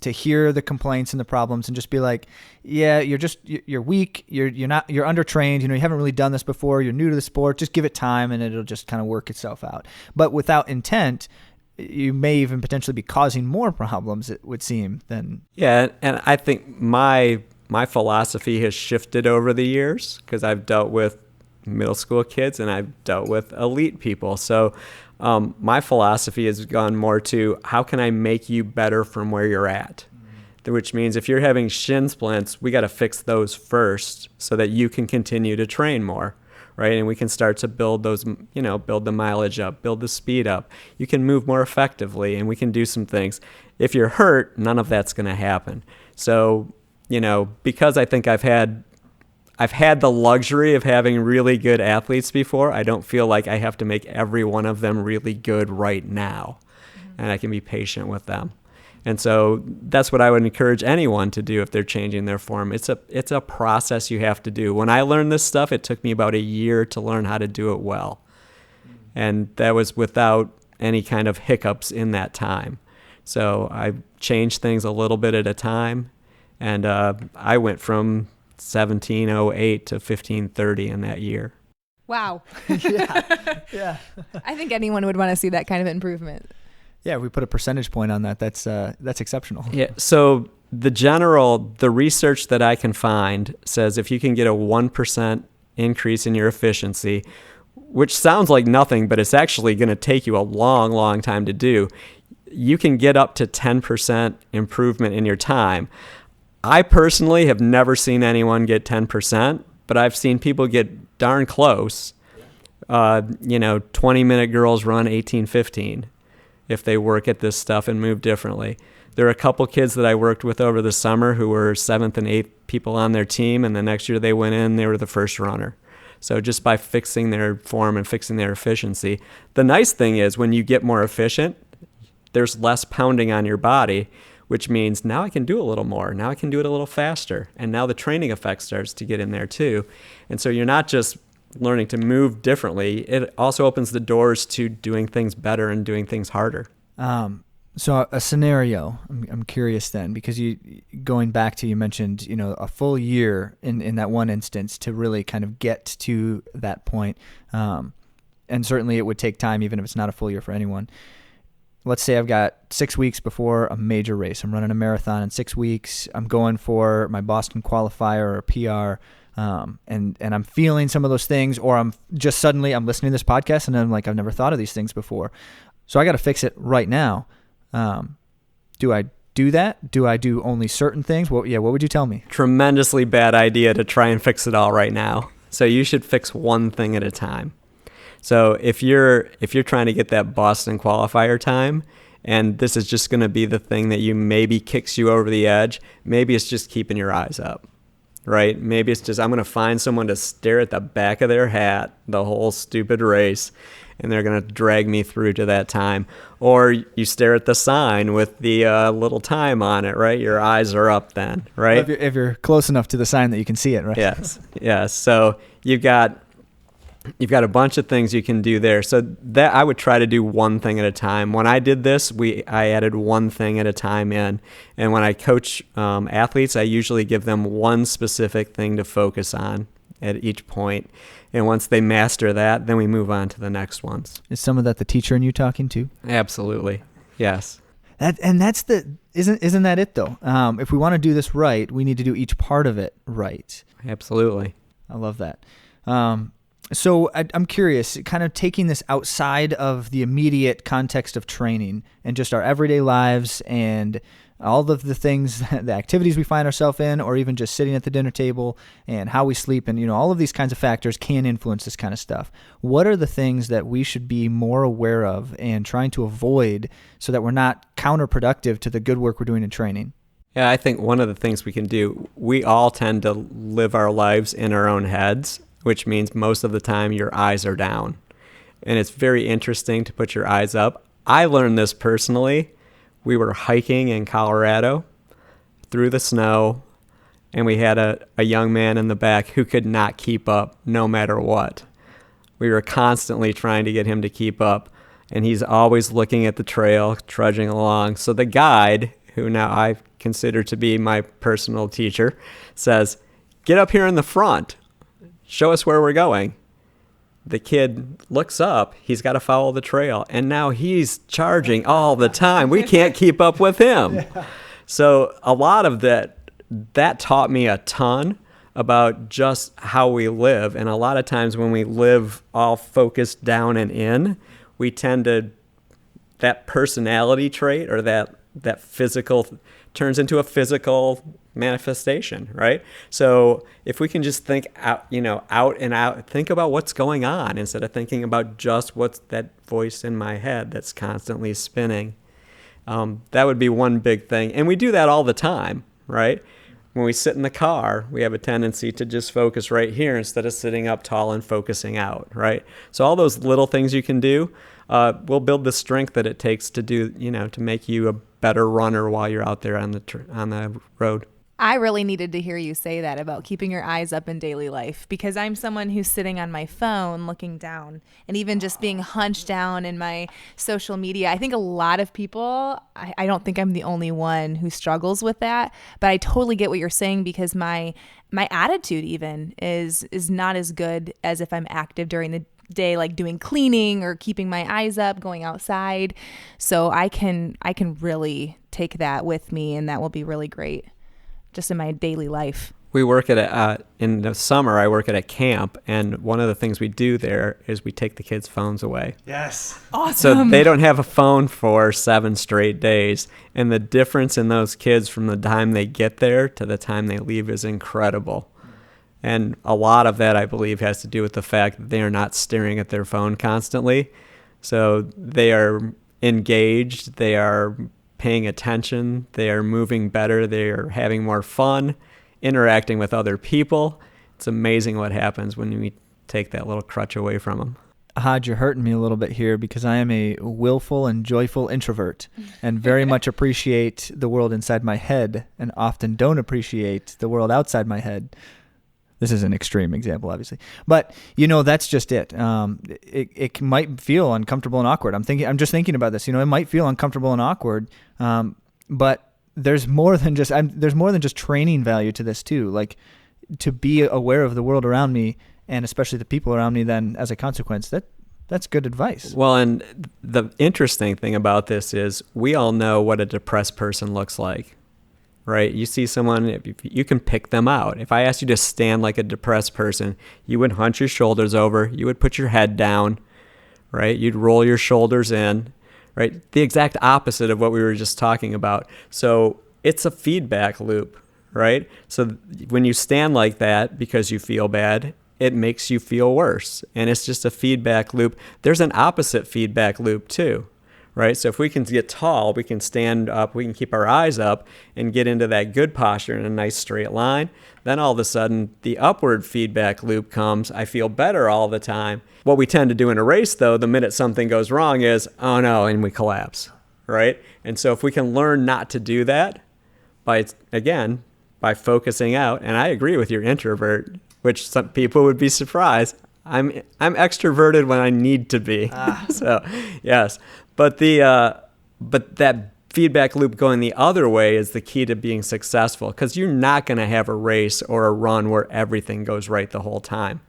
hear the complaints and the problems and just be like, yeah, you're weak, you're undertrained, you haven't really done this before, you're new to the sport, just give it time and it'll just kind of work itself out. But without intent, you may even potentially be causing more problems, it would seem, than. Yeah, and I think my philosophy has shifted over the years because I've dealt with middle school kids and I've dealt with elite people. So my philosophy has gone more to how can I make you better from where you're at? Which means if you're having shin splints, we got to fix those first so that you can continue to train more, right? And we can start to build those, build the mileage up, build the speed up. You can move more effectively and we can do some things. If you're hurt, none of that's going to happen. So, because I think I've had the luxury of having really good athletes before, I don't feel like I have to make every one of them really good right now. And I can be patient with them. And so that's what I would encourage anyone to do if they're changing their form. It's a process you have to do. When I learned this stuff, it took me about a year to learn how to do it well. And that was without any kind of hiccups in that time. So I changed things a little bit at a time. And I went from 1708 to 1530 in that year. Wow. Yeah. I think anyone would want to see that kind of improvement. Yeah, if we put a percentage point on that, that's exceptional. Yeah. So the research that I can find says if you can get a 1% increase in your efficiency, which sounds like nothing, but it's actually going to take you a long, long time to do, you can get up to 10% improvement in your time. I personally have never seen anyone get 10%, but I've seen people get darn close. 20-minute girls run 18:15. If they work at this stuff and move differently. There are a couple kids that I worked with over the summer who were 7th and 8th people on their team, and the next year they went in, they were the first runner. So just by fixing their form and fixing their efficiency. The nice thing is when you get more efficient, there's less pounding on your body, which means now I can do a little more. Now I can do it a little faster. And now the training effect starts to get in there too. And so you're not just learning to move differently, it also opens the doors to doing things better and doing things harder. So a scenario, I'm curious then, because going back to, you mentioned, a full year in that one instance to really kind of get to that point. And certainly it would take time, even if it's not a full year for anyone. Let's say I've got 6 weeks before a major race. I'm running a marathon in 6 weeks. I'm going for my Boston qualifier or PR. And I'm feeling some of those things, or I'm listening to this podcast and I'm like, I've never thought of these things before. So I got to fix it right now. Do I do that? Do I do only certain things? What would you tell me? Tremendously bad idea to try and fix it all right now. So you should fix one thing at a time. So if you're trying to get that Boston qualifier time, and this is just going to be the thing that maybe kicks you over the edge, maybe it's just keeping your eyes up. Right? Maybe it's just I'm going to find someone to stare at the back of their hat the whole stupid race, and they're going to drag me through to that time. Or you stare at the sign with the little time on it, right? Your eyes are up then, right? Well, if you're close enough to the sign that you can see it, right? Yes. So you've got a bunch of things you can do there. So that I would try to do one thing at a time. When I did this, I added one thing at a time in. And when I coach athletes, I usually give them one specific thing to focus on at each point. And once they master that, then we move on to the next ones. Is some of that the teacher in you talking to? Absolutely. Yes. Isn't that it though? If we want to do this right, we need to do each part of it right. Absolutely. I love that. So I'm curious, kind of taking this outside of the immediate context of training and just our everyday lives and all of the things, the activities we find ourselves in, or even just sitting at the dinner table and how we sleep, and all of these kinds of factors can influence this kind of stuff. What are the things that we should be more aware of and trying to avoid so that we're not counterproductive to the good work we're doing in training? Yeah, I think one of the things we can do, we all tend to live our lives in our own heads, which means most of the time your eyes are down. And it's very interesting to put your eyes up. I learned this personally. We were hiking in Colorado through the snow, and we had a young man in the back who could not keep up no matter what. We were constantly trying to get him to keep up, and he's always looking at the trail, trudging along. So the guide, who now I consider to be my personal teacher, says, "Get up here in the front. Show us where we're going." the kid looks up, he's got to follow the trail, and now he's charging all the time. We can't keep up with him. Yeah. So a lot of that taught me a ton about just how we live. And a lot of times when we live all focused down and in, we tend to, that personality trait or that physical turns into a physical manifestation, right? So if we can just think out, out and out, think about what's going on instead of thinking about just what's that voice in my head that's constantly spinning. That would be one big thing. And we do that all the time, right? When we sit in the car, we have a tendency to just focus right here instead of sitting up tall and focusing out, right? So all those little things you can do will build the strength that it takes to do, to make you a better runner while you're out there on the road. I really needed to hear you say that about keeping your eyes up in daily life, because I'm someone who's sitting on my phone looking down, and even just being hunched down in my social media. I think a lot of people, I don't think I'm the only one who struggles with that, but I totally get what you're saying, because my attitude even is not as good as if I'm active during the day, like doing cleaning or keeping my eyes up, going outside. So I can really take that with me, and that will be really great just in my daily life. We work at in the summer, I work at a camp, and one of the things we do there is we take the kids' phones away. Yes. Awesome. So they don't have a phone for 7 straight days. And the difference in those kids from the time they get there to the time they leave is incredible. And a lot of that, I believe, has to do with the fact that they are not staring at their phone constantly. So they are engaged, they are paying attention, they are moving better, they are having more fun, interacting with other people. It's amazing what happens when we take that little crutch away from them. Hodge, you're hurting me a little bit here, because I am a willful and joyful introvert and very much appreciate the world inside my head and often don't appreciate the world outside my head. This is an extreme example, obviously, but that's just it. It might feel uncomfortable and awkward. I'm just thinking about this. It might feel uncomfortable and awkward, but there's more than just training value to this too. Like, to be aware of the world around me, and especially the people around me. Then, as a consequence, that's good advice. Well, and the interesting thing about this is we all know what a depressed person looks like. Right? You see someone, you can pick them out. If I asked you to stand like a depressed person, you would hunch your shoulders over, you would put your head down, right? You'd roll your shoulders in, right? The exact opposite of what we were just talking about. So it's a feedback loop, right? So when you stand like that because you feel bad, it makes you feel worse. And it's just a feedback loop. There's an opposite feedback loop too. Right? So if we can get tall, we can stand up, we can keep our eyes up and get into that good posture in a nice straight line. Then all of a sudden, the upward feedback loop comes. I feel better all the time. What we tend to do in a race, though, the minute something goes wrong is, oh no, and we collapse. Right? And so if we can learn not to do that by focusing out, and I agree with your introvert, which some people would be surprised. I'm extroverted when I need to be. So, yes. But that feedback loop going the other way is the key to being successful, because you're not going to have a race or a run where everything goes right the whole time.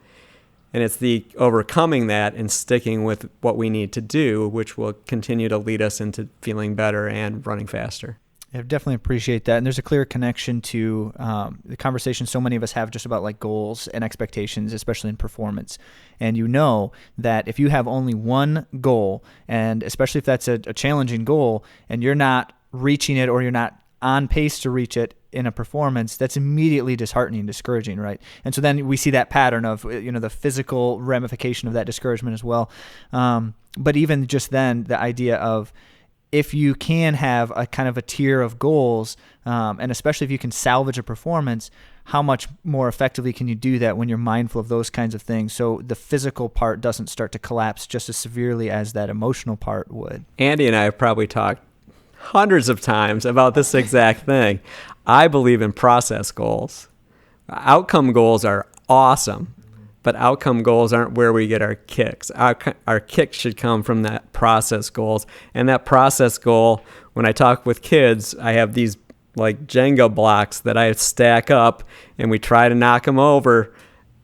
And it's the overcoming that and sticking with what we need to do, which will continue to lead us into feeling better and running faster. I definitely appreciate that. And there's a clear connection to the conversation so many of us have just about like goals and expectations, especially in performance. And that if you have only one goal, and especially if that's a challenging goal, and you're not reaching it or you're not on pace to reach it in a performance, that's immediately disheartening and discouraging, right? And so then we see that pattern of, the physical ramification of that discouragement as well. But even just then, the idea of, if you can have a kind of a tier of goals, and especially if you can salvage a performance, how much more effectively can you do that when you're mindful of those kinds of things? So the physical part doesn't start to collapse just as severely as that emotional part would. Andy and I have probably talked hundreds of times about this exact thing. I believe in process goals. Outcome goals are awesome. But outcome goals aren't where we get our kicks. Our kicks should come from that process goals. And that process goal, when I talk with kids, I have these like Jenga blocks that I stack up, and we try to knock them over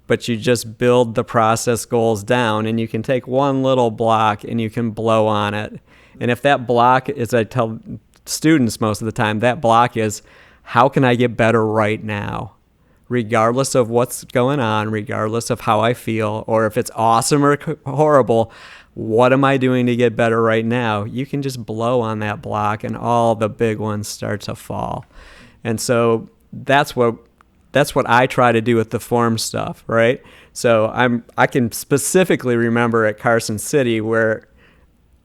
but you just build the process goals down, and you can take one little block and you can blow on it. And if that block, as I tell students most of the time, that block is, how can I get better right now? Regardless of what's going on, regardless of how I feel, or if it's awesome or horrible, what am I doing to get better right now? You can just blow on that block and all the big ones start to fall. And so that's what I try to do with the form stuff, right? So I can specifically remember at Carson City where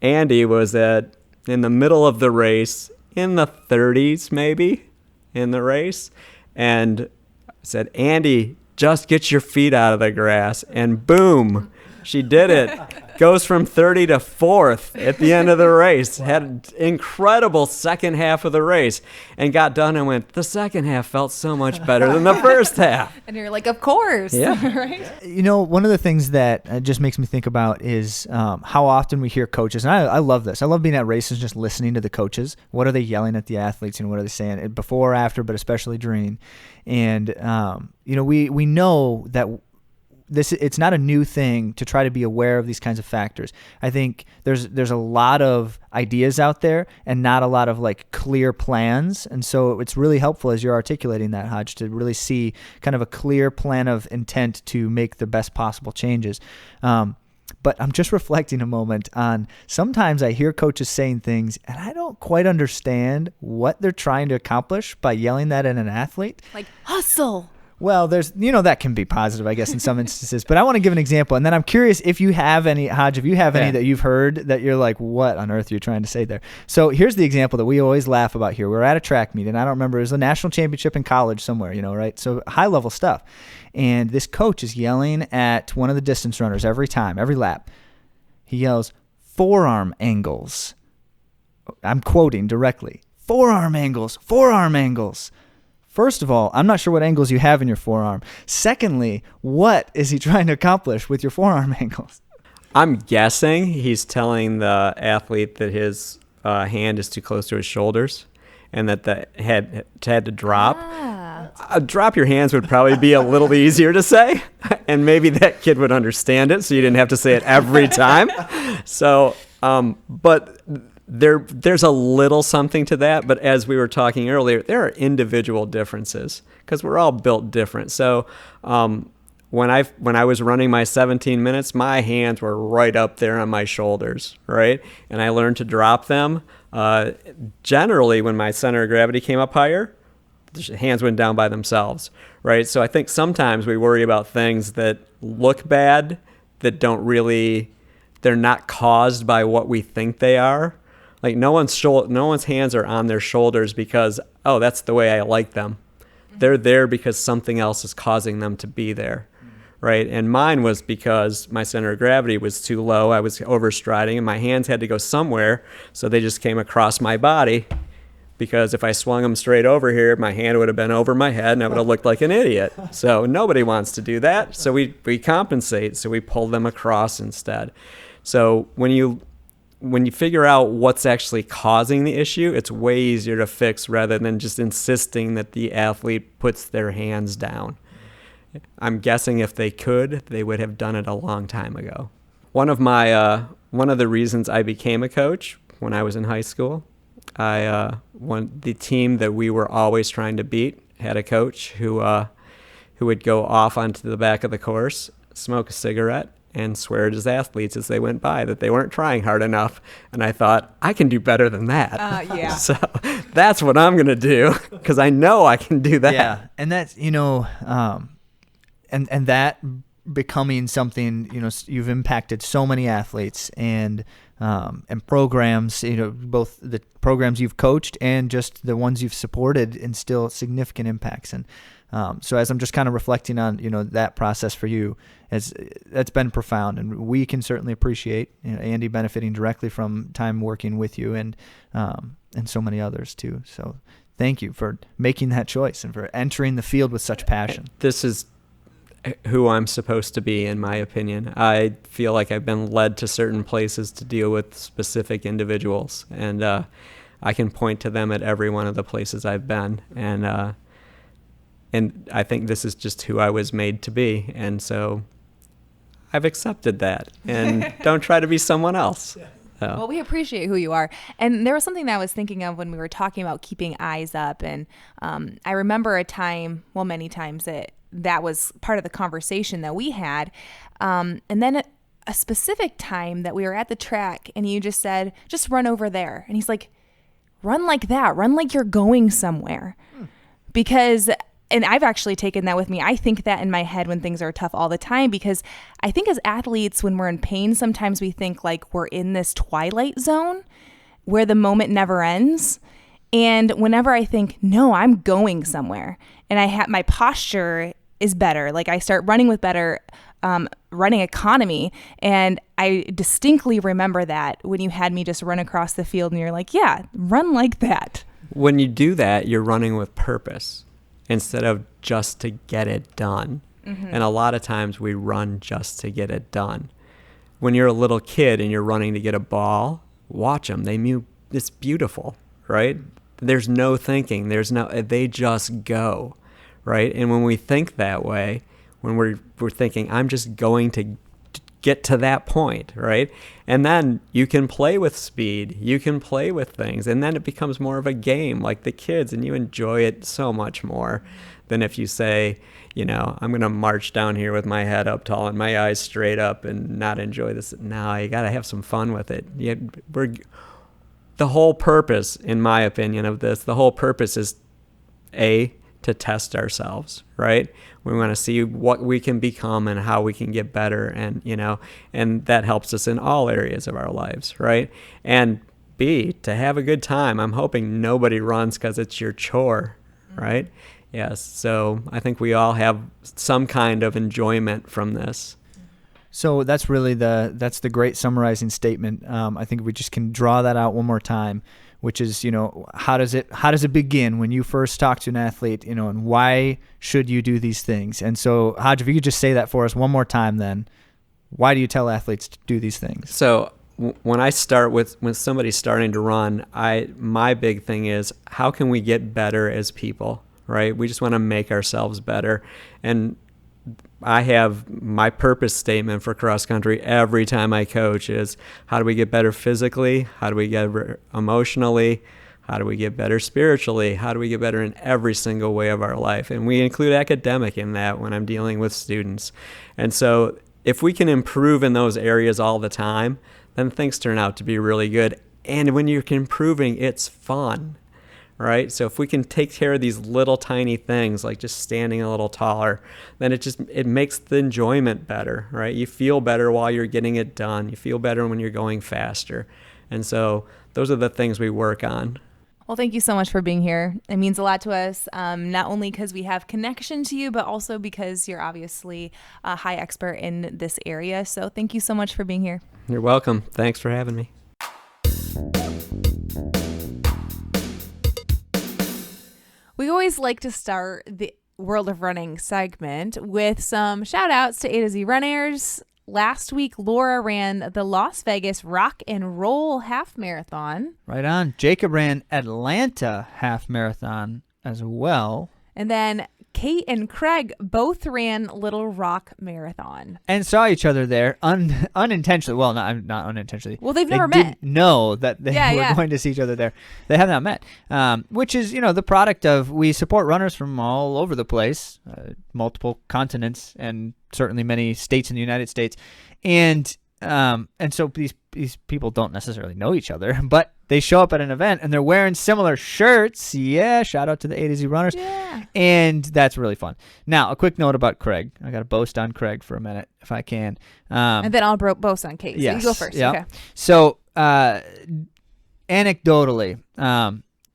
Andy was in the middle of the race, in the 30s maybe, in the race, and I said, Andy, just get your feet out of the grass, and boom, she did it. Goes from 30 to 4th at the end of the race. Had an incredible second half of the race and got done and went, the second half felt so much better than the first half. And you're like, of course. Yeah. Right? You know, one of the things that just makes me think about is how often we hear coaches, and I love this. I love being at races, just listening to the coaches. What are they yelling at the athletes, and what are they saying before or after, but especially during? And, you know, we know that it's not a new thing to try to be aware of these kinds of factors. I think there's a lot of ideas out there and not a lot of like clear plans. And so it's really helpful as you're articulating that, Hodge, to really see kind of a clear plan of intent to make the best possible changes. But I'm just reflecting a moment on sometimes I hear coaches saying things and I don't quite understand what they're trying to accomplish by yelling that at an athlete. Like, hustle. Well, that can be positive, I guess, in some instances. But I want to give an example. And then I'm curious if you have any, Hodge, if you have any that you've heard that you're like, what on earth are you trying to say there? So here's the example that we always laugh about here. We're at a track meet, and I don't remember. It was a national championship in college somewhere, right? So high-level stuff. And this coach is yelling at one of the distance runners every time, every lap. He yells, forearm angles. I'm quoting directly. Forearm angles, forearm angles. First of all, I'm not sure what angles you have in your forearm. Secondly, what is he trying to accomplish with your forearm angles? I'm guessing he's telling the athlete that his hand is too close to his shoulders and that the head had to drop. Drop your hands would probably be a little easier to say, and maybe that kid would understand it, so you didn't have to say it every time. So, but there's a little something to that, but as we were talking earlier, there are individual differences because we're all built different. So when I was running my 17 minutes, my hands were right up there on my shoulders, right? And I learned to drop them. Generally, when my center of gravity came up higher, the hands went down by themselves, right? So I think sometimes we worry about things that look bad that they're not caused by what we think they are. Like no one's hands are on their shoulders because, oh, that's the way I like them. They're there because something else is causing them to be there, right? And mine was because my center of gravity was too low. I was overstriding, and my hands had to go somewhere, so they just came across my body. Because if I swung them straight over here, my hand would have been over my head, and I would have looked like an idiot. So nobody wants to do that. So we compensate. So we pull them across instead. So when you figure out what's actually causing the issue, it's way easier to fix rather than just insisting that the athlete puts their hands down. I'm guessing if they could, they would have done it a long time ago. One of the reasons I became a coach when I was in high school, the team that we were always trying to beat had a coach who would go off onto the back of the course, smoke a cigarette, and swear at his athletes as they went by that they weren't trying hard enough. And I thought, I can do better than that. Yeah. So that's what I'm going to do because I know I can do that. Yeah, and that's, and that becoming something, you've impacted so many athletes and programs, both the programs you've coached and just the ones you've supported instill significant impacts. And so as I'm just kind of reflecting on, that process for you, that's been profound, and we can certainly appreciate Andy benefiting directly from time working with you and so many others too. So thank you for making that choice and for entering the field with such passion. This is who I'm supposed to be, in my opinion. I feel like I've been led to certain places to deal with specific individuals, and I can point to them at every one of the places I've been. And And I think this is just who I was made to be. And so I've accepted that and don't try to be someone else. So. Well, we appreciate who you are. And there was something that I was thinking of when we were talking about keeping eyes up. And I remember a time, well, many times that was part of the conversation that we had. And then a specific time that we were at the track and you just said, just run over there. And he's like, run like that. Run like you're going somewhere. Because... And I've actually taken that with me. I think that in my head when things are tough all the time, because I think as athletes, when we're in pain, sometimes we think like we're in this twilight zone where the moment never ends. And whenever I think, no, I'm going somewhere, and my posture is better, like I start running with better running economy. And I distinctly remember that when you had me just run across the field and you're like, yeah, run like that. When you do that, you're running with purpose instead of just to get it done. Mm-hmm. And a lot of times we run just to get it done. When you're a little kid and you're running to get a ball, watch them. It's beautiful, right? There's no thinking. They just go, right? And when we think that way, when we're thinking, I'm just going to get to that point, right? And then you can play with speed, you can play with things, and then it becomes more of a game like the kids, and you enjoy it so much more than if you say, I'm going to march down here with my head up tall and my eyes straight up and not enjoy this. No, you got to have some fun with it. The whole purpose, in my opinion, of this, the whole purpose is to test ourselves, right? We want to see what we can become and how we can get better, and that helps us in all areas of our lives, right? And B, to have a good time. I'm hoping nobody runs because it's your chore, right? Yes. So I think we all have some kind of enjoyment from this. So that's really that's the great summarizing statement. I think we just can draw that out one more time, which is, how does it begin when you first talk to an athlete, and why should you do these things? And so, Hodge, if you could just say that for us one more time, then why do you tell athletes to do these things? So when somebody's starting to run, my big thing is, how can we get better as people, right? We just want to make ourselves better. And I have my purpose statement for cross country every time I coach is, how do we get better physically? How do we get emotionally? How do we get better spiritually? How do we get better in every single way of our life? And we include academic in that when I'm dealing with students. And so if we can improve in those areas all the time, then things turn out to be really good. And when you're improving, it's fun. Right? So if we can take care of these little tiny things, like just standing a little taller, then it makes the enjoyment better, right? You feel better while you're getting it done. You feel better when you're going faster. And so those are the things we work on. Well, thank you so much for being here. It means a lot to us, not only because we have connection to you, but also because you're obviously a high expert in this area. So thank you so much for being here. You're welcome. Thanks for having me. We always like to start the World of Running segment with some shout outs to AtoZrunners. Last week, Laura ran the Las Vegas Rock and Roll Half Marathon. Right on. Jacob ran Atlanta Half Marathon as well. And then Kate and Craig both ran Little Rock Marathon. And saw each other there unintentionally. Well, not unintentionally. Well, they've never met. Didn't know that they were going to see each other there. They have not met, which is, the product of, we support runners from all over the place, multiple continents, and certainly many states in the United States. And so these people don't necessarily know each other, but they show up at an event and they're wearing similar shirts. Yeah, shout out to the AtoZrunners. Yeah. And that's really fun. Now, a quick note about Craig. I got to boast on Craig for a minute, if I can. And then I'll boast on Kate. So yes, you go first. Yep. Okay. So, anecdotally,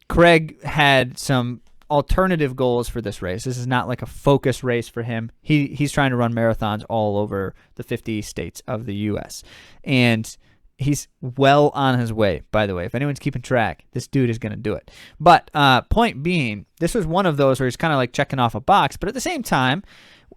Craig had some alternative goals for this race. This is not like a focus race for him. He's trying to run marathons all over the 50 states of the U.S. And he's well on his way, by the way. If anyone's keeping track, this dude is going to do it. But point being, this was one of those where he's kind of like checking off a box. But at the same time,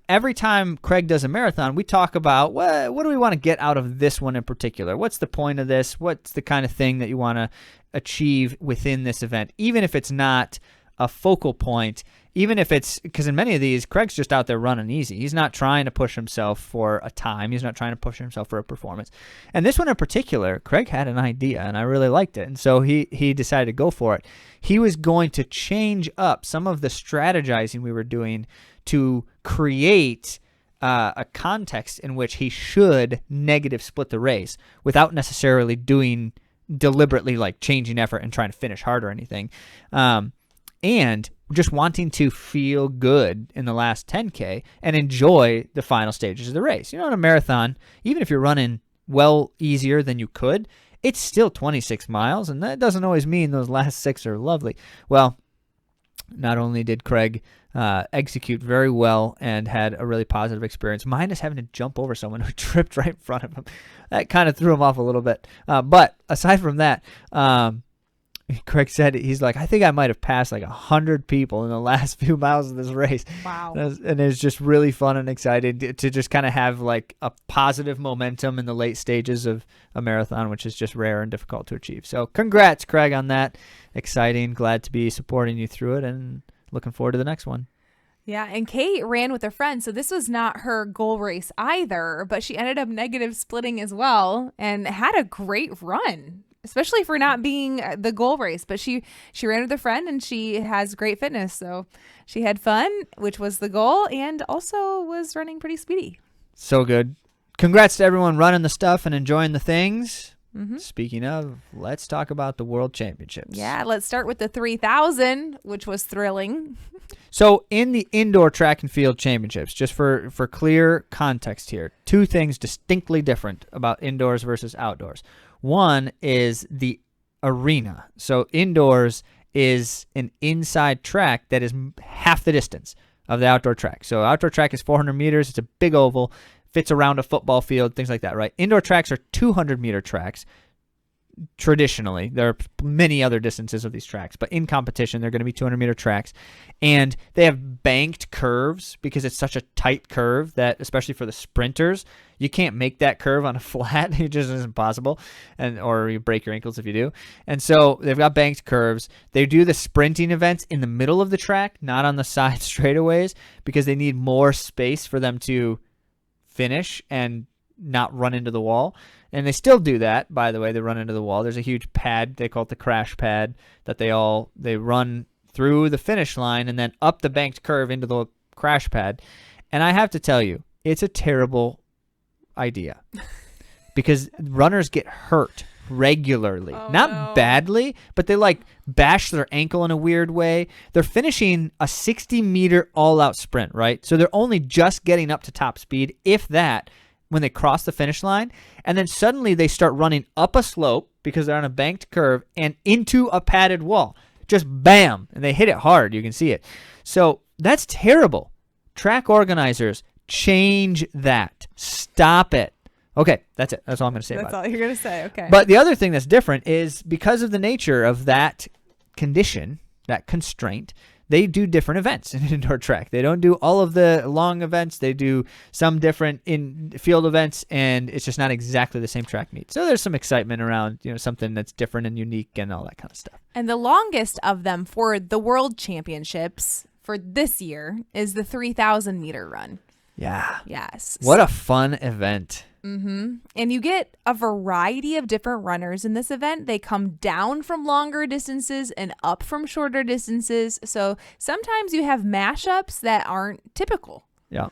every time Craig does a marathon, we talk about what do we want to get out of this one in particular? What's the point of this? What's the kind of thing that you want to achieve within this event? Even if it's not a focal point, even if it's because in many of these, Craig's just out there running easy. He's not trying to push himself for a time. He's not trying to push himself for a performance. And this one in particular, Craig had an idea, and I really liked it. And so he decided to go for it. He was going to change up some of the strategizing we were doing to create a context in which he should negative split the race without necessarily doing deliberately like changing effort and trying to finish hard or anything. And just wanting to feel good in the last 10K and enjoy the final stages of the race. You know, in a marathon, even if you're running well easier than you could, it's still 26 miles, and that doesn't always mean those last 6 are lovely. Well, not only did Craig execute very well and had a really positive experience, minus having to jump over someone who tripped right in front of him. That kind of threw him off a little bit. But aside from that, Craig said he's like, I think I might have passed like 100 people in the last few miles of this race. Wow. And it's just really fun and exciting to just kind of have like a positive momentum in the late stages of a marathon, which is just rare and difficult to achieve. So congrats, Craig, on that. Exciting. Glad to be supporting you through it and looking forward to the next one. Yeah, and Kate ran with a friend, so this was not her goal race either, but she ended up negative splitting as well and had a great run, especially for not being the goal race. But she ran with a friend, and she has great fitness, so she had fun, which was the goal, and also was running pretty speedy. So good. Congrats to everyone running the stuff and enjoying the things. Mm-hmm. Speaking of, let's talk about the World Championships. Yeah, let's start with the 3,000, which was thrilling. So in the indoor track and field championships, just for clear context here, two things distinctly different about indoors versus outdoors. One is the arena. So indoors is an inside track that is half the distance of the outdoor track. So outdoor track is 400 meters. It's a big oval, fits around a football field, things like that, right? Indoor tracks are 200-meter tracks. Traditionally, there are many other distances of these tracks, but in competition, they're going to be 200-meter tracks. And they have banked curves because it's such a tight curve that, especially for the sprinters, you can't make that curve on a flat. It just isn't possible, or you break your ankles if you do. And so they've got banked curves. They do the sprinting events in the middle of the track, not on the side straightaways, because they need more space for them to finish and not run into the wall. And they still do that, by the way. They run into the wall. There's a huge pad, they call it the crash pad, that they run through the finish line and then up the banked curve into the crash pad. And I have to tell you, it's a terrible idea because runners get hurt regularly. Not badly, but they like bash their ankle in a weird way. They're finishing a 60-meter all-out sprint, right? So they're only just getting up to top speed, if that, when they cross the finish line, and then suddenly they start running up a slope because they're on a banked curve and into a padded wall. Just bam, and they hit it hard. You can see it. So that's terrible. Track organizers, change that. Stop it. Okay, that's it. That's all I'm going to say about it. That's all you're going to say, okay. But the other thing that's different is because of the nature of that condition, that constraint, they do different events in an indoor track. They don't do all of the long events. They do some different in field events, and it's just not exactly the same track meet. So there's some excitement around, something that's different and unique and all that kind of stuff. And the longest of them for the World Championships for this year is the 3,000-meter run. Yeah. Yes. What a fun event. Mm-hmm. And you get a variety of different runners in this event. They come down from longer distances and up from shorter distances. So sometimes you have mashups that aren't typical. Yeah.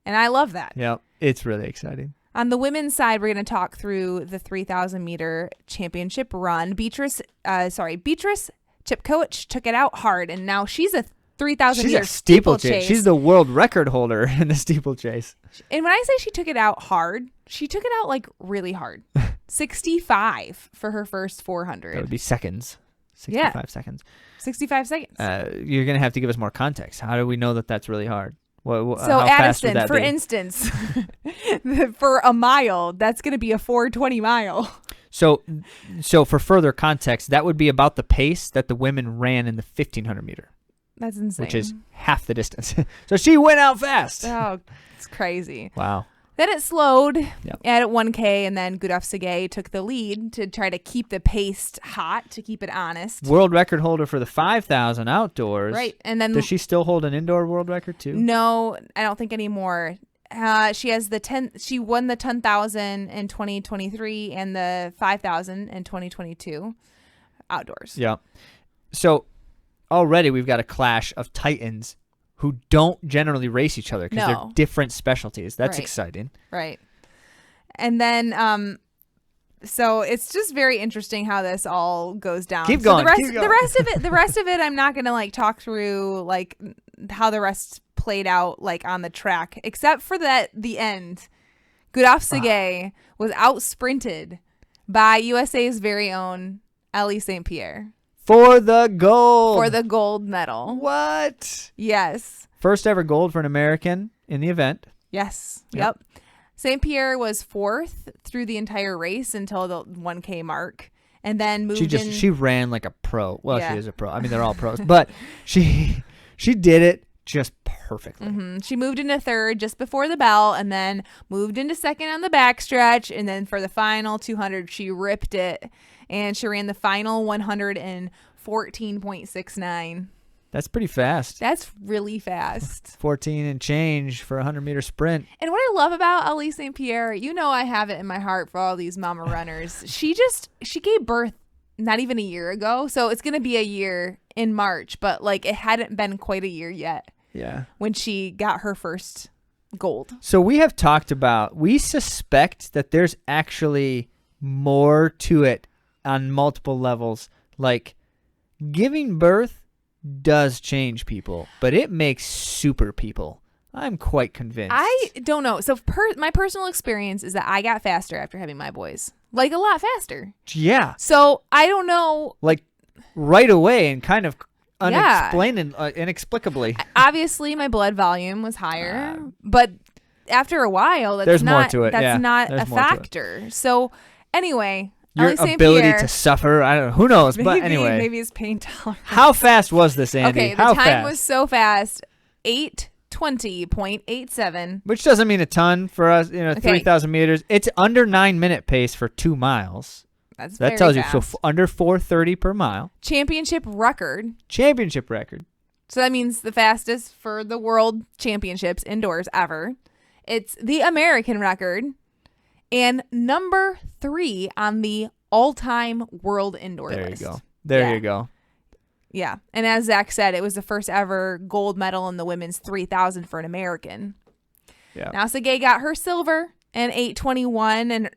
And I love that. Yeah. It's really exciting. On the women's side, we're going to talk through the 3,000-meter championship run. Beatrice Chipkoech took it out hard, and now she's a 3,000-meter steeplechase. She's the world record holder in the steeplechase. And when I say she took it out hard, she took it out like really hard. 65 for her first 400. That would be seconds. 65 seconds. 65 seconds. You're going to have to give us more context. How do we know that that's really hard? So how fast would Addison, that for be? instance, for a mile, that's going to be a 4:20 mile. So for further context, that would be about the pace that the women ran in the 1,500 meter. That's insane. Which is half the distance. So she went out fast. Oh, it's crazy. Wow. Then it slowed Yep. at 1K, and then Gudaf Sagay took the lead to try to keep the pace hot, to keep it honest. World record holder for the 5,000 outdoors. Right. And then Does she still hold an indoor world record too? No, I don't think anymore. She has the 10. She won the 10,000 in 2023 and the 5,000 in 2022 outdoors. Yeah. So already we've got a clash of titans who don't generally race each other because they're different specialties. That's Right. exciting. Right. And then so it's just very interesting how this all goes down. Keep So going. the rest of it I'm not going to like talk through like how the rest played out like on the track, except for the end. Gudaf Sagay was out sprinted by USA's very own Ellie St. Pierre For the gold. for the gold medal. What? Yes. First ever gold for an American in the event. Yes. Yep. Yep. St. Pierre was fourth through the entire race until the 1K mark, and then moved in. She ran like a pro. Well, Yeah. she is a pro. I mean, they're all pros, but she did it just perfectly. She moved into third just before the bell, and then moved into second on the backstretch, and then for the final 200, she ripped it, and she ran the final 100 in 14.69. That's pretty fast. That's really fast. 14 and change for a 100-meter sprint. And what I love about Ellie St. Pierre, you know, I have it in my heart for all these mama runners. She gave birth not even a year ago. So it's going to be a year in March, but like it hadn't been quite a year yet Yeah. when she got her first gold. So we have talked about, we suspect that there's actually more to it on multiple levels. Like giving birth does change people, but it makes super people. I'm quite convinced. I don't know. So my personal experience is that I got faster after having my boys, like a lot faster. Yeah. So I don't know. Like right away and kind of Yeah. inexplicably. Obviously, my blood volume was higher, but after a while, There's more to it, That's yeah. not There's a more to it. factor. So anyway, Your Ellie St. ability Pierre, to suffer, I don't know, who knows, but anyway. maybe it's pain tolerance. How fast was this, Andy? Okay, the How time fast? was so fast, 8:20.87. Which doesn't mean a ton for us, 3,000 meters. It's under 9-minute pace for 2 miles. That's That very tells you, fast. so under 4:30 per mile. Championship record. Championship record. So that means the fastest for the world championships indoors ever. It's the American record and number 3 on the all-time world indoor There list. you go. There Yeah. you go. Yeah. And as Zach said, it was the first ever gold medal in the women's 3,000 for an American. Yeah. Now Sagay got her silver in 8:21, and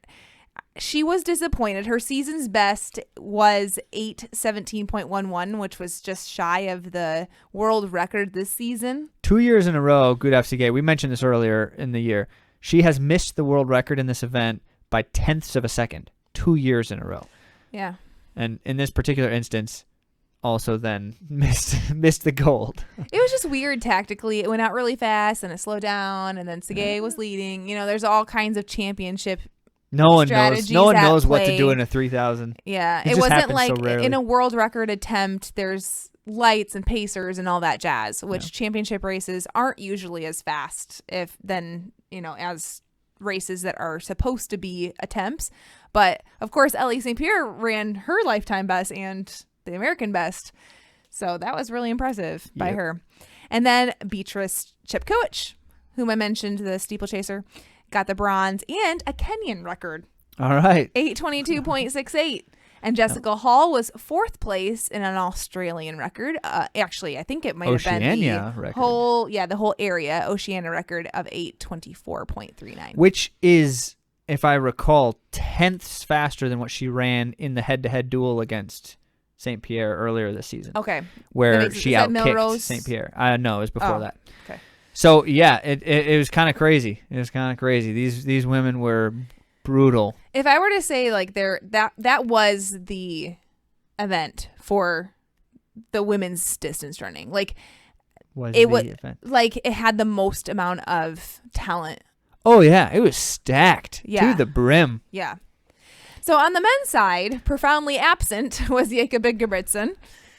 she was disappointed. Her season's best was 8:17.11, which was just shy of the world record this season. 2 years in a row, Gudaf Sagay, we mentioned this earlier in the year, she has missed the world record in this event by tenths of a second. 2 years in a row. Yeah. And in this particular instance, also then missed the gold. It was just weird tactically. It went out really fast and it slowed down, and then Sagay was leading. You know, there's all kinds of championship. No one Strategies knows at what to play. do in a 3,000. Yeah. It It just wasn't happens like so rarely. in a world record attempt, there's lights and pacers and all that jazz, which championship races aren't usually as fast as races that are supposed to be attempts. But of course, Ellie St. Pierre ran her lifetime best and the American best. So that was really impressive by Yep. her. And then Beatrice Chepkoech, whom I mentioned, the steeplechaser, got the bronze and a Kenyan record, All right. 8:22.68. And Jessica Hall was 4th place in an Australian record. Actually, I think it might have been Oceania the record. the whole area Oceania record of 8:24.39. Which is, if I recall, tenths faster than what she ran in the head-to-head duel against St. Pierre earlier this season. Okay. That Where makes- she is that outkicked Melrose? St. Pierre. No, it was before Oh, that. okay. So yeah, it was kind of crazy. It was kind of crazy. These women were brutal. If I were to say like that was the event for the women's distance running. Like Was it the was event. like it had the most amount of talent. Oh yeah, it was stacked Yeah. to the brim. Yeah. So on the men's side, profoundly absent was Jakob Ingebrigtsen.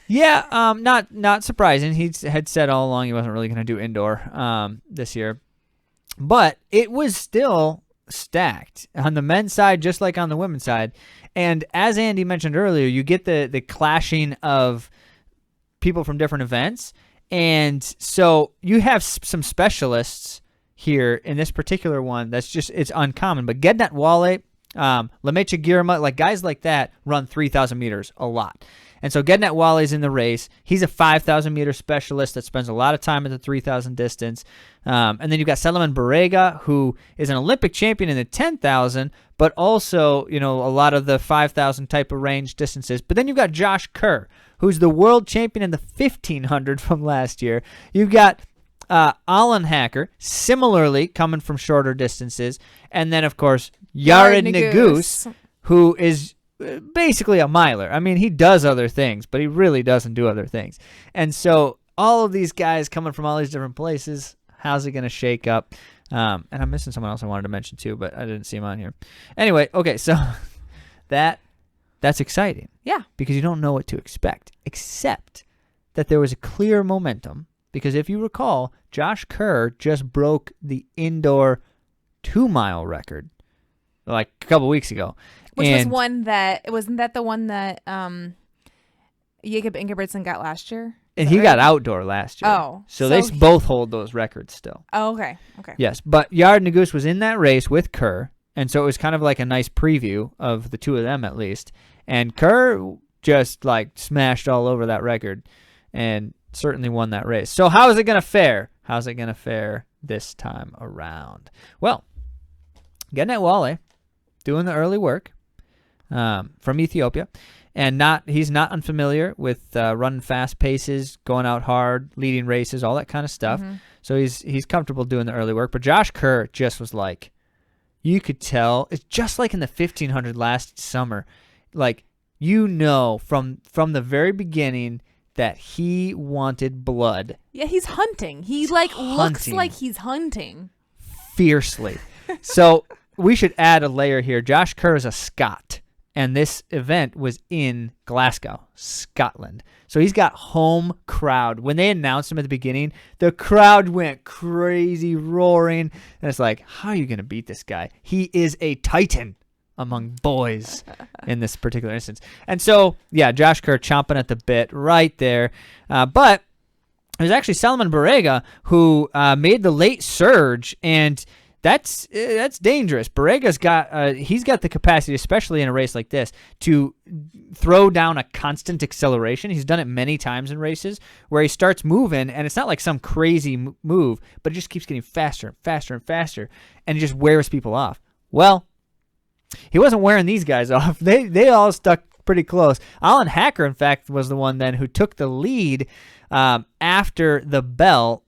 Yeah, not surprising. He had said all along he wasn't really going to do indoor this year. But it was still stacked on the men's side, just like on the women's side. And as Andy mentioned earlier, you get the clashing of people from different events. And so you have some specialists here in this particular one it's uncommon. But Gednet Wale, Lemecha Girma, like guys like that run 3,000 meters a lot. And so Gednet Wale is in the race. He's a 5,000 meter specialist that spends a lot of time at the 3,000 distance. And then you've got Salomon Barrega, who is an Olympic champion in the 10,000, but also, a lot of the 5,000 type of range distances. But then you've got Josh Kerr, who's the world champion in the 1,500 from last year. You've got Alan Hacker, similarly coming from shorter distances. And then, of course, Yared Nuguse, who is basically a miler. I mean, he does other things, but he really doesn't do other things. And so all of these guys coming from all these different places, how's it going to shake up? And I'm missing someone else I wanted to mention too, but I didn't see him on here. Anyway, okay, so that's exciting. Yeah. Because you don't know what to expect, except that there was a clear momentum. Because if you recall, Josh Kerr just broke the indoor 2-mile record like a couple weeks ago. Which was one that, wasn't that the one that Jakob Ingebrigtsen got last year? And he got outdoor last year. Oh. So they both hold those records still. Oh, okay. Okay. Yes, but Yared Nuguse was in that race with Kerr, and so it was kind of like a nice preview of the two of them at least. And Kerr just like smashed all over that record and certainly won that race. So how is it going to fare? How's it going to fare this time around? Well, Gednet Wale doing the early work from Ethiopia. And he's not unfamiliar with running fast paces, going out hard, leading races, all that kind of stuff. Mm-hmm. So he's comfortable doing the early work. But Josh Kerr just was like, you could tell, it's just like in the 1,500 last summer, like from the very beginning that he wanted blood. Yeah, he's hunting. He looks like he's hunting fiercely. So we should add a layer here. Josh Kerr is a Scot. And this event was in Glasgow, Scotland. So he's got home crowd. When they announced him at the beginning, the crowd went crazy, roaring. And it's like, how are you going to beat this guy? He is a titan among boys in this particular instance. And so, yeah, Josh Kerr chomping at the bit right there. But it was actually Salomon Barrega who made the late surge, and that's dangerous. Barrega's he's got the capacity, especially in a race like this, to throw down a constant acceleration. He's done it many times in races where he starts moving, and it's not like some crazy move, but it just keeps getting faster and faster and faster, and it just wears people off. Well, he wasn't wearing these guys off. They all stuck pretty close. Alan Hacker, in fact, was the one then who took the lead after the bell.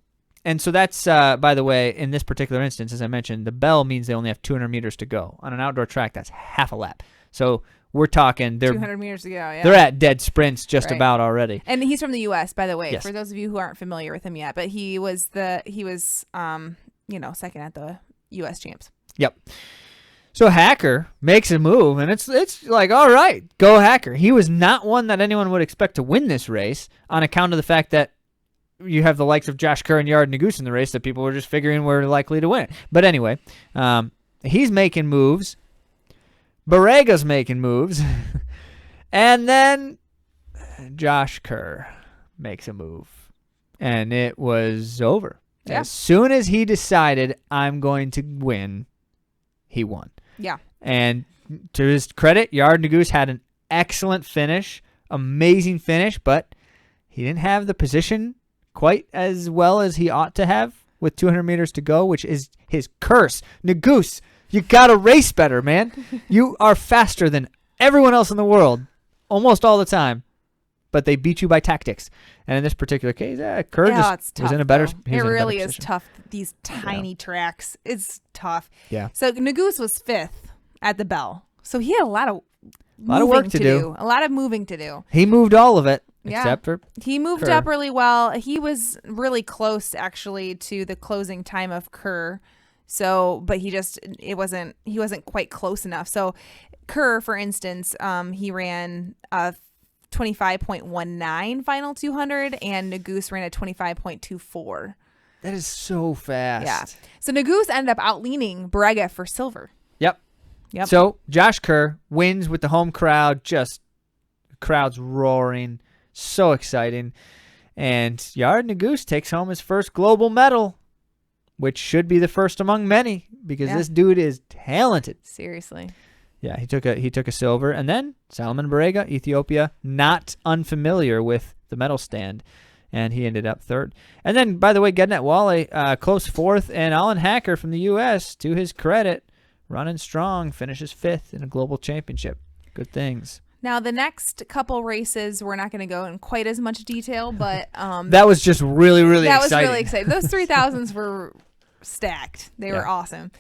And so that's, by the way, in this particular instance, as I mentioned, the bell means they only have 200 meters to go. On an outdoor track, that's half a lap. So we're talking 200 meters to go, yeah. They're at dead sprints just about already. And he's from the U.S., by the way, yes. For those of you who aren't familiar with him yet. But he was second at the U.S. champs. Yep. So Hacker makes a move, and it's like, all right, go Hacker. He was not one that anyone would expect to win this race on account of the fact that you have the likes of Josh Kerr and Yared Nuguse in the race that people were just figuring were likely to win. But anyway, he's making moves. Barrega's making moves. And then Josh Kerr makes a move. And it was over. Yeah. As soon as he decided, I'm going to win, he won. Yeah. And to his credit, Yared Nuguse had an excellent finish, amazing finish, but he didn't have the position quite as well as he ought to have with 200 meters to go, which is his curse. Nuguse, you got to race better, man. You are faster than everyone else in the world almost all the time, but they beat you by tactics. And in this particular case, Kerr was in a better position. It really is tough, these tiny tracks. It's tough. Yeah. So Nuguse was 5th at the bell. So he had a lot of work to do. A lot of moving to do. He moved all of it. Except for he moved Kerr. up really well. He was really close actually to the closing time of Kerr. So, but he wasn't quite close enough. So Kerr, for instance, he ran a 25.19 final 200, and Nuguse ran a 25.24. That is so fast. Yeah. So Nagus ended up outleaning Barega for silver. Yep. Yep. So Josh Kerr wins with the home crowd, just crowd's roaring. So exciting. And Yared Nuguse takes home his first global medal, which should be the first among many because this dude is talented. Seriously. Yeah, he took a silver. And then Salman Barega, Ethiopia, not unfamiliar with the medal stand, and he ended up third. And then, by the way, Gednet Wale, close fourth, and Alan Hacker from the U.S., to his credit, running strong, finishes fifth in a global championship. Good things. Now, the next couple races, we're not going to go in quite as much detail, but that was just really, really exciting. That was really exciting. Those 3,000s were stacked. They were awesome.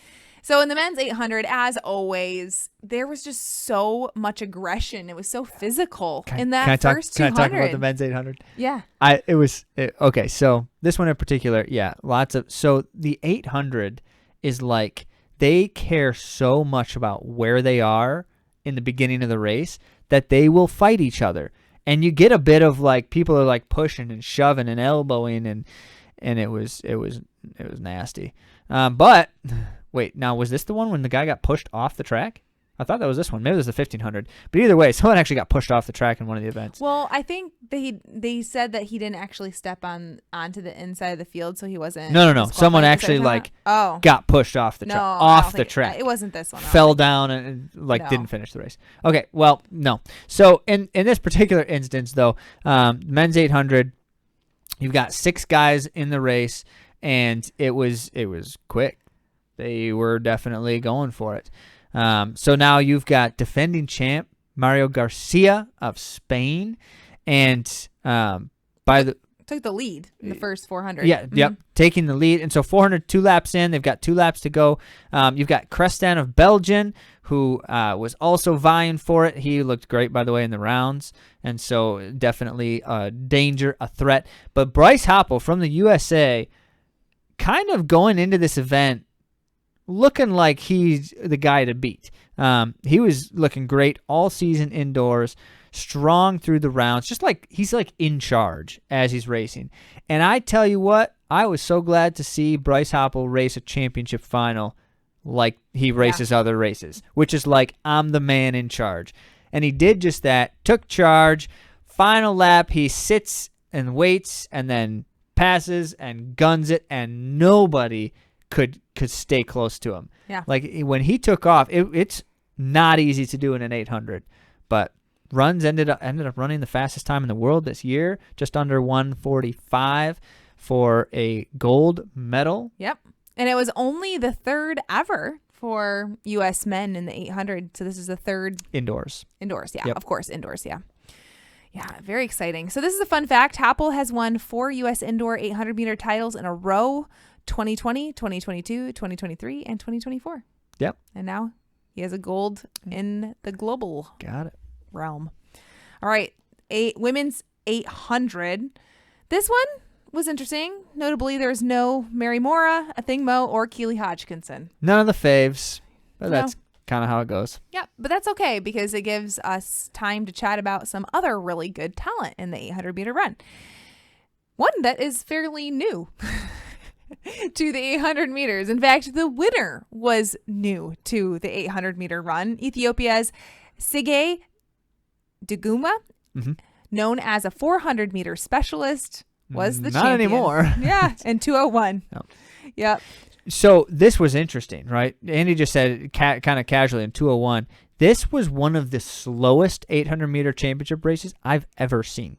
So in the men's 800, as always, there was just so much aggression. It was so physical in that first 200. Can I talk about the men's 800? Yeah. Okay, so this one in particular, so the 800 is like they care so much about where they are in the beginning of the race that they will fight each other. And you get a bit of like people are like pushing and shoving and elbowing and it was nasty. But wait, now was this the one when the guy got pushed off the track? I thought that was this one. Maybe it was the 1500. But either way, someone actually got pushed off the track in one of the events. Well, I think they said that he didn't actually step onto the inside of the field, so he wasn't. No. Someone actually got pushed off the track, off the track. It wasn't this one. Fell down and didn't finish the race. Okay, well, no. So in this particular instance, though, men's 800, you've got 6 guys in the race, and it was quick. They were definitely going for it. So now you've got defending champ Mario Garcia of Spain, and took the lead in the first 400. Yeah, yep, taking the lead. And so 400, 2 laps in. They've got 2 laps to go. You've got Crestan of Belgium, who was also vying for it. He looked great, by the way, in the rounds, and so definitely a danger, a threat. But Bryce Hoppel from the USA, kind of going into this event, looking like he's the guy to beat. He was looking great all season indoors, strong through the rounds, just like he's like in charge as he's racing. And I tell you what, I was so glad to see Bryce Hoppel race a championship final like he races other races, which is like, I'm the man in charge. And he did just that, took charge. Final lap, he sits and waits and then passes and guns it, and nobody could stay close to him. Yeah. Like when he took off, it's not easy to do in an 800, but runs ended up running the fastest time in the world this year, just under 1:45 for a gold medal. Yep. And it was only the third ever for U.S. men in the 800. So this is the third indoors. Indoors, yeah. Yep. Of course, indoors, yeah. Yeah, very exciting. So this is a fun fact. Hoppel has won 4 U.S. indoor 800-meter titles in a row: 2020, 2022, 2023, and 2024. Yep. And now he has a gold in the global realm. All right. Women's 800. This one was interesting. Notably, there's no Mary Mora, Athingmo, or Keely Hodgkinson. None of the faves, but that's kind of how it goes. Yeah, but that's okay because it gives us time to chat about some other really good talent in the 800-meter run. One that is fairly new to the 800 meters. In fact, the winner was new to the 800-meter run. Ethiopia's Sige Duguma, known as a 400-meter specialist, was the champion. Not anymore. Yeah, in 2:01. No. Yep. So this was interesting, right? Andy just said kind of casually in 2:01. This was one of the slowest 800-meter championship races I've ever seen.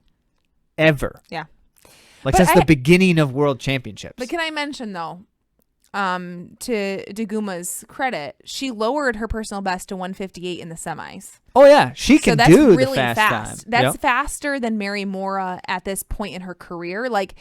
Ever. Yeah. Like since the beginning of world championships. But can I mention, though, to Duguma's credit, she lowered her personal best to 1:58 in the semis. Oh, yeah. She can do really the fast time. That's faster than Mary Mora at this point in her career. Like,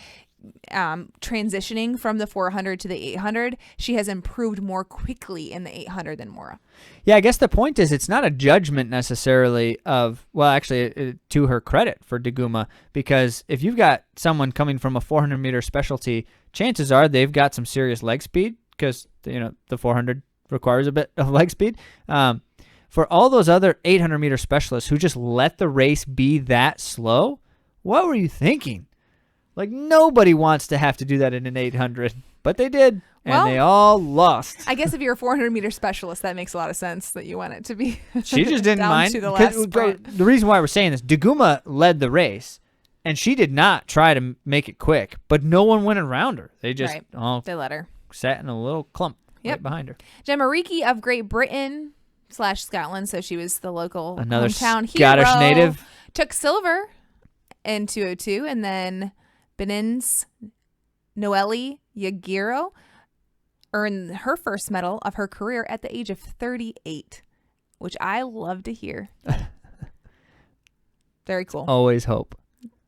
transitioning from the 400 to the 800, she has improved more quickly in the 800 than Mora. Yeah, I guess the point is it's not a judgment necessarily of, well, actually, to her credit for Duguma, because if you've got someone coming from a 400-meter specialty, chances are they've got some serious leg speed because, the 400 requires a bit of leg speed. For all those other 800-meter specialists who just let the race be that slow, what were you thinking? Like, nobody wants to have to do that in an 800, but they did, and Well, they all lost. I guess if you're a 400-meter specialist, that makes a lot of sense that you want it to be. She just didn't down mind. to the last sprint. The reason why we're saying this, Daguma led the race, and she did not try to make it quick, but no one went around her. They just all They let her. sat in a little clump right behind her. Gemma Reekie of Great Britain / Scotland, so she was the local Another hometown Scottish hero, native. took silver in 202, and then Benin's Noelle Yagiro earned her first medal of her career at the age of 38, which I love to hear. Very cool. Always hope.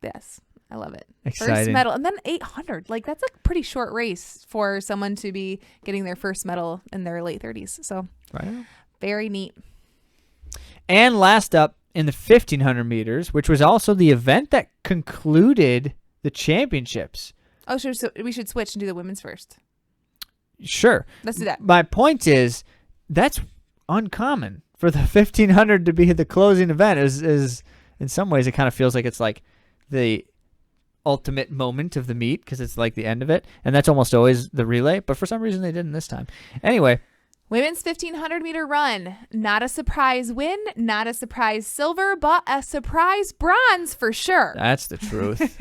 Yes, I love it. Exciting. First medal, and then 800. Like, that's a pretty short race for someone to be getting their first medal in their late 30s. So Right. very neat. And last up in the 1,500 meters, which was also the event that concluded the championships. Oh, sure. So we should switch and do the women's first. Sure. Let's do that. My point is, that's uncommon for the 1,500 to be the closing event. Is in some ways, it kind of feels like it's like the ultimate moment of the meet because it's like the end of it. And that's almost always the relay. But for some reason, they didn't this time. Anyway. Women's 1,500-meter run. Not a surprise win, not a surprise silver, but a surprise bronze for sure. That's the truth.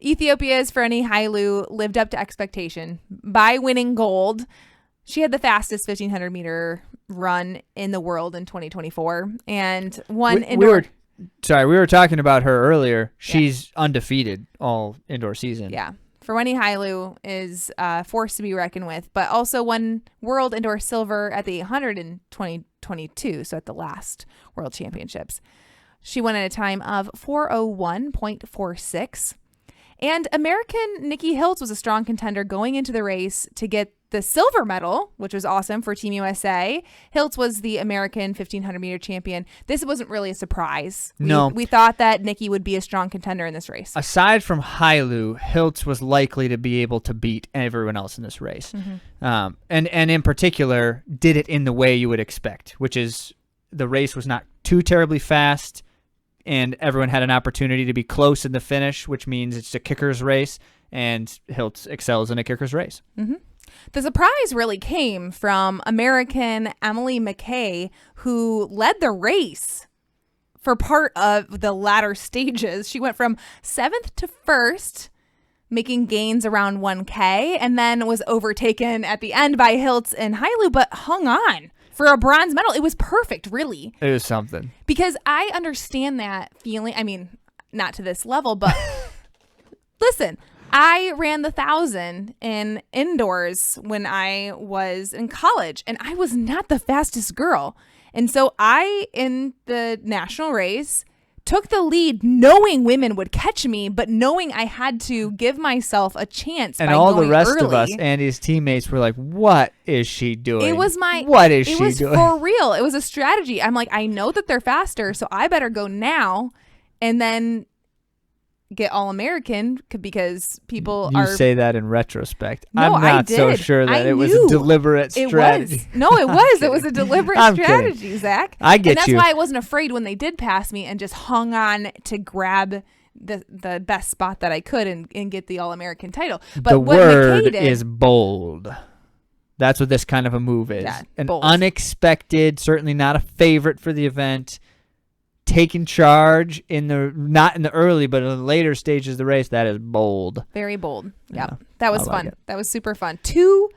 Ethiopia's Freni Hailu lived up to expectation by winning gold. She had the fastest 1,500-meter run in the world in 2024 and won indoor. We were talking about her earlier. She's undefeated all indoor season. Yeah. Freni Hailu is a force to be reckoned with, but also won world indoor silver at the 800 in 2022, so at the last World Championships. She won at a time of 4:01.46. And American Nikki Hiltz was a strong contender going into the race to get the silver medal, which was awesome for Team USA. Hiltz was the American 1,500-meter champion. This wasn't really a surprise. We thought that Nikki would be a strong contender in this race. Aside from Hailu, Hiltz was likely to be able to beat everyone else in this race. Mm-hmm. And in particular, did it in the way you would expect, which is the race was not too terribly fast, and everyone had an opportunity to be close in the finish, which means it's a kicker's race, and Hiltz excels in a kicker's race. Mm-hmm. The surprise really came from American Emily McKay, who led the race for part of the latter stages. She went from 7th to 1st, making gains around 1K, and then was overtaken at the end by Hiltz and Hailu, but hung on for a bronze medal. It was perfect, really. It was something. Because I understand that feeling. I mean, not to this level, but listen, I ran the 1,000 in indoors when I was in college, and I was not the fastest girl. And so I, in the national race, took the lead knowing women would catch me, but knowing I had to give myself a chance. And by all the going rest early. of us, Andy's teammates, were like, what is she doing? What is she doing? It was for real. It was a strategy. I'm like, I know that they're faster, so I better go now and then get All-American because people You are... say that in retrospect. No, I'm I not so did. sure that I it was knew. a deliberate strategy. It was. No, it was. It was a deliberate I'm strategy, kidding. Zach. I get and that's you. why I wasn't afraid when they did pass me and just hung on to grab the best spot that I could and get the All-American title. But the what word McKay did, is bold. That's what this kind of a move is. Yeah, An bold. unexpected, certainly not a favorite for the event. Taking charge not in the early, but in the later stages of the race, that is bold. very bold. Yeah, Yep. That was I like fun. it. That was super fun. 2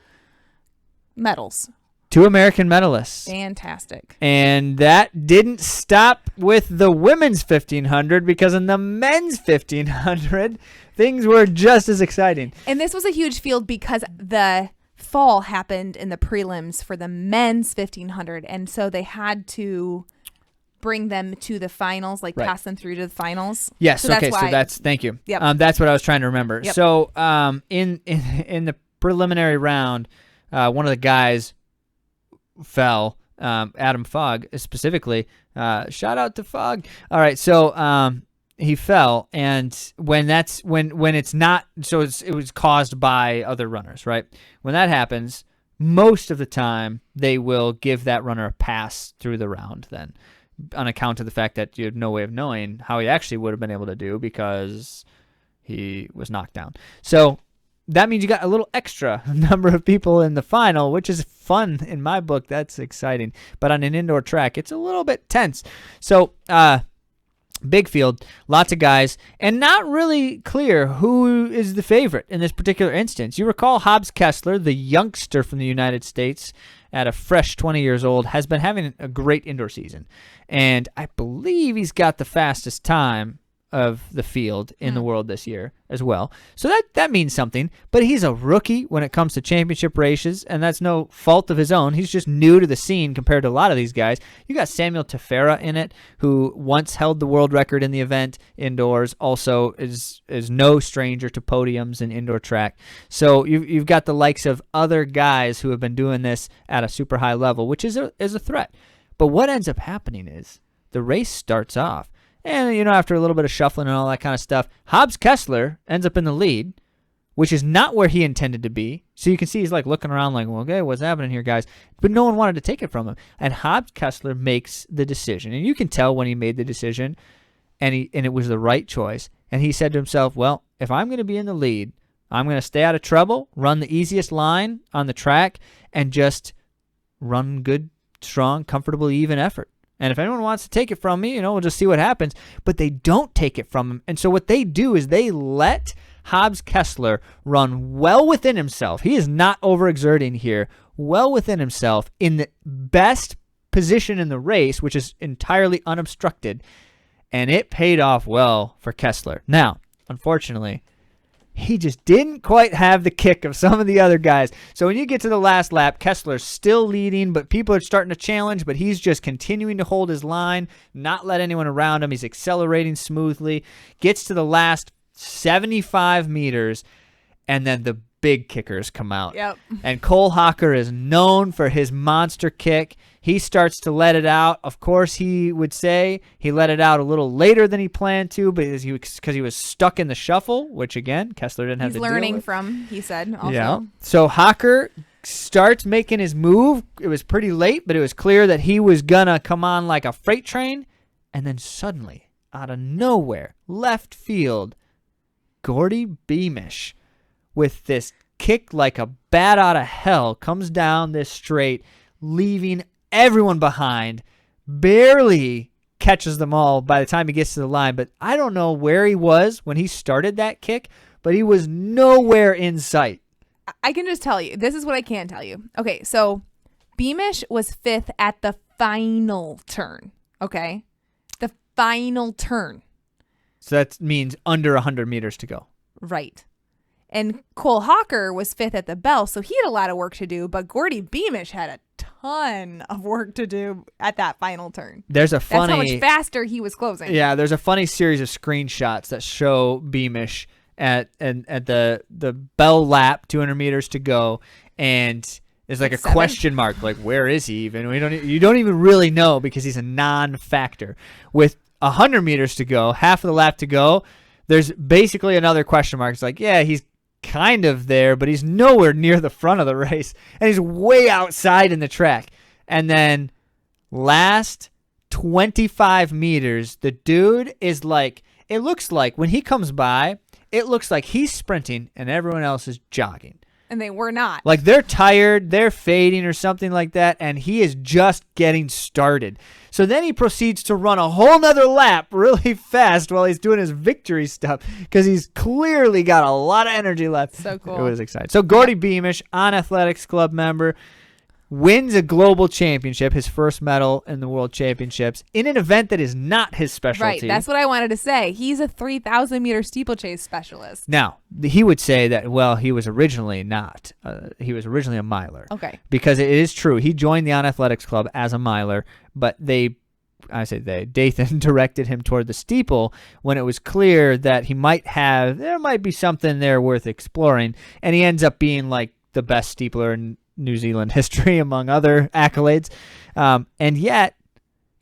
medals. 2 American medalists. Fantastic. And that didn't stop with the women's 1,500 because in the men's 1,500, things were just as exciting. And this was a huge field because the fall happened in the prelims for the men's 1,500. And so they had to bring them to the finals, like Right. pass them through to the finals. Yes. So Okay. that's why- Thank you. Yep. That's what I was trying to remember. Yep. So in the preliminary round, one of the guys fell. Adam Fogg specifically. Shout out to Fogg. All right. So he fell, and when it's not, so it was caused by other runners, right? When that happens, most of the time they will give that runner a pass through the round then, on account of the fact that you have no way of knowing how he actually would have been able to do because he was knocked down. So that means you got a little extra number of people in the final, which is fun in my book. That's exciting. But on an indoor track, it's a little bit tense. So big field, lots of guys, and not really clear who is the favorite in this particular instance. You recall Hobbs Kessler, the youngster from the United States, at a fresh 20 years old, has been having a great indoor season. And I believe he's got the fastest time of the field in the world this year as well. So that means something. But he's a rookie when it comes to championship races, and that's no fault of his own. He's just new to the scene compared to a lot of these guys. You got Samuel Tefera in it, who once held the world record in the event indoors, also is no stranger to podiums in indoor track. So you've got the likes of other guys who have been doing this at a super high level, which is a threat. But what ends up happening is the race starts off, and, after a little bit of shuffling and all that kind of stuff, Hobbs Kessler ends up in the lead, which is not where he intended to be. So you can see he's like looking around like, well, okay, what's happening here, guys? But no one wanted to take it from him. And Hobbs Kessler makes the decision. And you can tell when he made the decision, and it was the right choice. And he said to himself, well, if I'm going to be in the lead, I'm going to stay out of trouble, run the easiest line on the track, and just run good, strong, comfortable, even effort. And if anyone wants to take it from me, we'll just see what happens. But they don't take it from him. And so what they do is they let Hobbs Kessler run well within himself. He is not overexerting here. Well within himself in the best position in the race, which is entirely unobstructed. And it paid off well for Kessler. Now, unfortunately, he just didn't quite have the kick of some of the other guys. So when you get to the last lap, Kessler's still leading, but people are starting to challenge, but he's just continuing to hold his line, not let anyone around him. He's accelerating smoothly, gets to the last 75 meters, and then the big kickers come out. Yep. And Cole Hocker is known for his monster kick. He starts to let it out. Of course, he would say he let it out a little later than he planned to, because he was stuck in the shuffle, which, again, Kessler didn't have to deal with. He's learning from, he said, also. Yeah. So Hocker starts making his move. It was pretty late, but it was clear that he was going to come on like a freight train. And then suddenly, out of nowhere, left field, Gordy Beamish, with this kick like a bat out of hell, comes down this straight, leaving everyone behind, barely catches them all by the time he gets to the line. But I don't know where he was when he started that kick, but he was nowhere in sight. I can just tell you. This is what I can tell you. Okay, so Beamish was 5th at the final turn. Okay? The final turn. So that means under 100 meters to go. Right. And Cole Hocker was 5th at the bell, so he had a lot of work to do, but Gordy Beamish had a ton of work to do at that final turn. That's how much faster he was closing. Yeah, there's a funny series of screenshots that show Beamish at the bell lap, 200 meters to go, and there's like a question mark, like where is he even? You don't even really know, because he's a non-factor. With 100 meters to go, half of the lap to go, there's basically another question mark. It's like, yeah, he's kind of there, but he's nowhere near the front of the race, and he's way outside in the track. And then last 25 meters, the dude is like, it looks like when he comes by, it looks like he's sprinting and everyone else is jogging. And they were not. Like they're tired, they're fading or something like that, and he is just getting started. So then he proceeds to run a whole nother lap really fast while he's doing his victory stuff, because he's clearly got a lot of energy left. So cool. It was exciting. So Gordy Beamish, on Athletics Club member, wins a global championship, his first medal in the World Championships, in an event that is not his specialty. Right, that's what I wanted to say. He's a 3,000-meter steeplechase specialist. Now, he would say that, well, he was originally not. He was originally a miler. Okay. Because it is true. He joined the On Athletics Club as a miler, but Dathan directed him toward the steeple when it was clear that there might be something there worth exploring, and he ends up being like the best steepler in New Zealand history, among other accolades. And yet,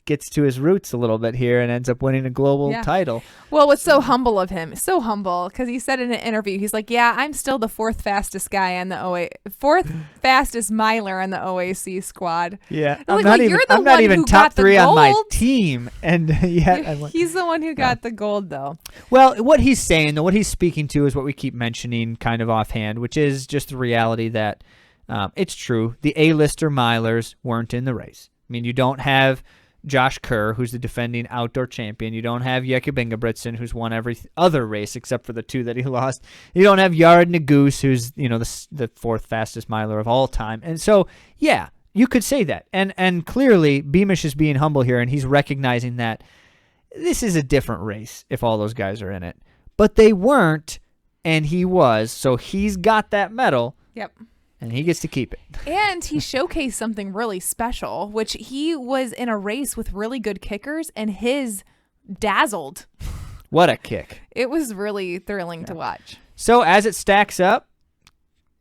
gets to his roots a little bit here and ends up winning a global title. Well, what's so humble of him, so humble, because he said in an interview, he's like, yeah, I'm still the fourth fastest guy on the fourth fastest miler on the OAC squad. Yeah, I'm not even top 3 on my team, and yet he's the one who got the gold, though. Well, what he's saying, though, what he's speaking to is what we keep mentioning kind of offhand, which is just the reality that it's true. The A-lister milers weren't in the race. I mean, you don't have Josh Kerr, who's the defending outdoor champion. You don't have Jakob Ingebrigtsen, who's won every other race except for the 2 that he lost. You don't have Jared Naguse, who's the 4th fastest miler of all time. And so, yeah, you could say that. And clearly, Beamish is being humble here, and he's recognizing that this is a different race if all those guys are in it. But they weren't, and he was. So he's got that medal. Yep. And he gets to keep it. And he showcased something really special, which he was in a race with really good kickers, and his dazzled. What a kick. It was really thrilling to watch. So as it stacks up,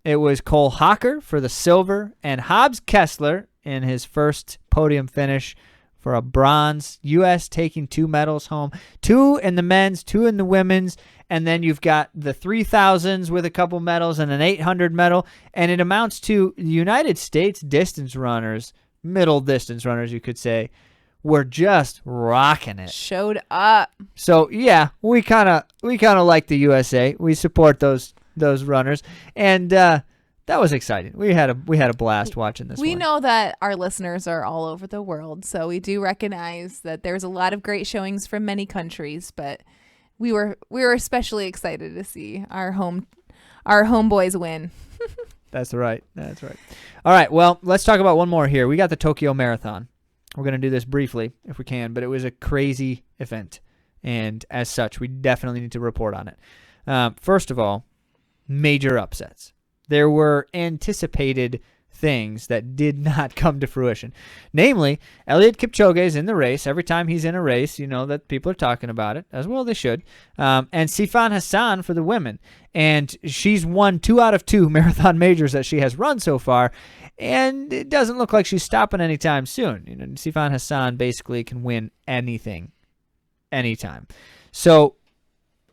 it was Cole Hocker for the silver and Hobbs Kessler in his first podium finish for a bronze. U.S. taking 2 medals home, 2 in the men's, 2 in the women's. And then you've got the 3,000s with a couple medals and an 800 medal. And it amounts to the United States distance runners, middle distance runners, you could say, were just rocking it. Showed up. So, yeah, we kind of like the USA. We support those runners. And that was exciting. We had a blast watching this. We know that our listeners are all over the world, so we do recognize that there's a lot of great showings from many countries, but we were especially excited to see our homeboys win. That's right. All right, well, let's talk about one more here. We got the Tokyo Marathon. We're going to do this briefly if we can, but it was a crazy event, and as such, we definitely need to report on it. First of all, major upsets. There were anticipated things that did not come to fruition. Namely, Eliud Kipchoge is in the race. Every time he's in a race, you know that people are talking about it, as well they should. And Sifan Hassan for the women. And she's won 2 out of 2 marathon majors that she has run so far, and it doesn't look like she's stopping anytime soon. You know, Sifan Hassan basically can win anything, anytime. So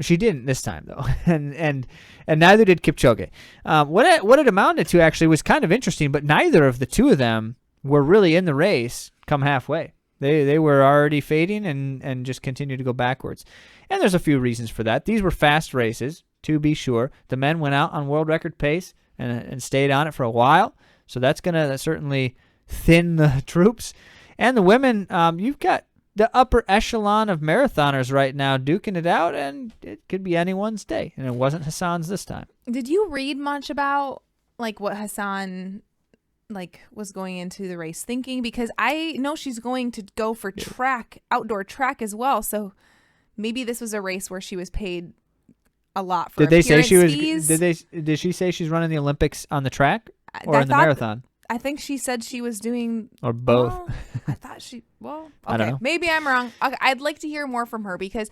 she didn't this time, though, and neither did Kipchoge. What it amounted to actually was kind of interesting, but neither of the 2 of them were really in the race come halfway. They were already fading and just continued to go backwards. And there's a few reasons for that. These were fast races, to be sure. The men went out on world record pace and stayed on it for a while, so that's going to certainly thin the troops. And the women, you've got the upper echelon of marathoners right now duking it out, and it could be anyone's day, and it wasn't Hassan's this time. Did you read much about what Hassan was going into the race thinking? Because I know she's going to go for outdoor track as well, so maybe this was a race where she was paid a lot for Did she fees. Did she say she's running the Olympics on the track or in the marathon? I think she said she was doing... Or both. Well, I thought she... Well, okay. I don't know. Maybe I'm wrong. Okay, I'd like to hear more from her because,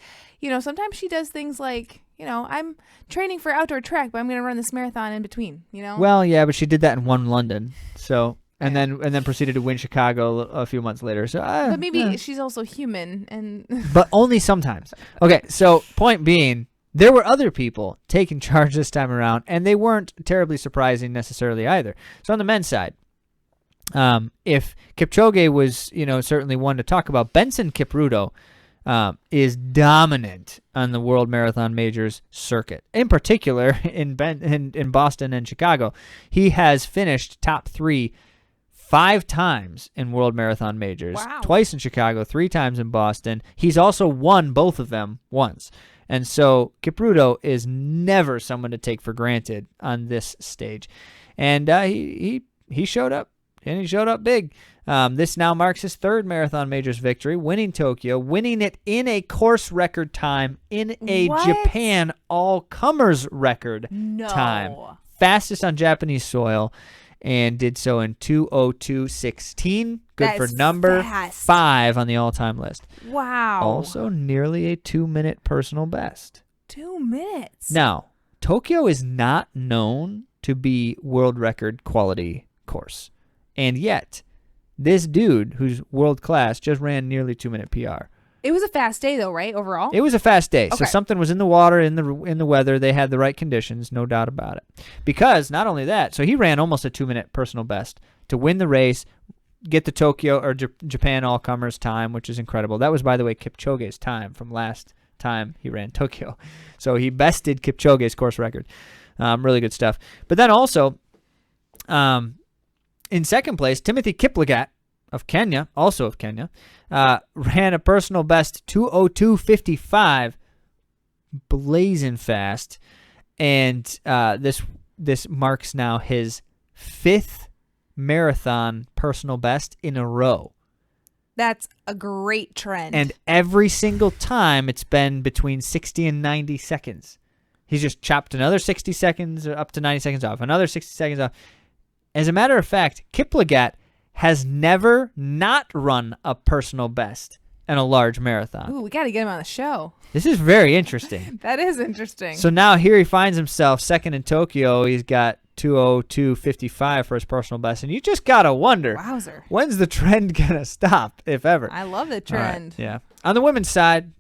sometimes she does things like, I'm training for outdoor track, but I'm going to run this marathon in between, Well, yeah, but she did that and won London. So... And then proceeded to win Chicago a few months later. So, but maybe she's also human. And but only sometimes. Okay, so point being... There were other people taking charge this time around, and they weren't terribly surprising necessarily either. So on the men's side, if Kipchoge was, certainly one to talk about, Benson Kipruto is dominant on the World Marathon Majors circuit. In particular, in Boston and Chicago, he has finished top 3 5 times in World Marathon Majors. Wow. Twice in Chicago, 3 times in Boston. He's also won both of them once. And so Kipruto is never someone to take for granted on this stage. And he showed up, and he showed up big. This now marks his 3rd Marathon Majors victory, winning Tokyo, winning it in a course record time, in a Japan all-comers record time. Fastest on Japanese soil, and did so in 2:02:16. Good for number 5 on the all-time list. Wow. Also nearly a 2-minute personal best. 2 minutes. Now, Tokyo is not known to be world record quality course. And yet, This dude, who's world class, just ran nearly 2-minute PR. It was a fast day though, right? Overall? It was a fast day. So Okay. something was in the water, in the weather. They had the right conditions, no doubt about it. Because not only that, so he ran almost a 2-minute personal best to win the race, get the Tokyo or Japan all-comers time, which is incredible. That was, by the way, Kipchoge's time from last time he ran Tokyo. So he bested Kipchoge's course record. Really good stuff. But then also, in second place, Timothy Kiplagat of Kenya, also of Kenya, ran a personal best 2:02:55, blazing fast, and this marks now his 5th marathon personal best in a row. That's a great trend. And every single time it's been between 60 and 90 seconds. He's just chopped another 60 seconds up to 90 seconds off, another 60 seconds off. As a matter of fact, Kiplagat has never not run a personal best in a large marathon. Ooh, we got to get him on the show. This is very interesting. That is interesting. So now here he finds himself second in Tokyo. He's got 2:02:55 for his personal best. And you just got to wonder, Wowzer. when's the trend going to stop, if ever? I love the All right, trend. yeah. On the women's side,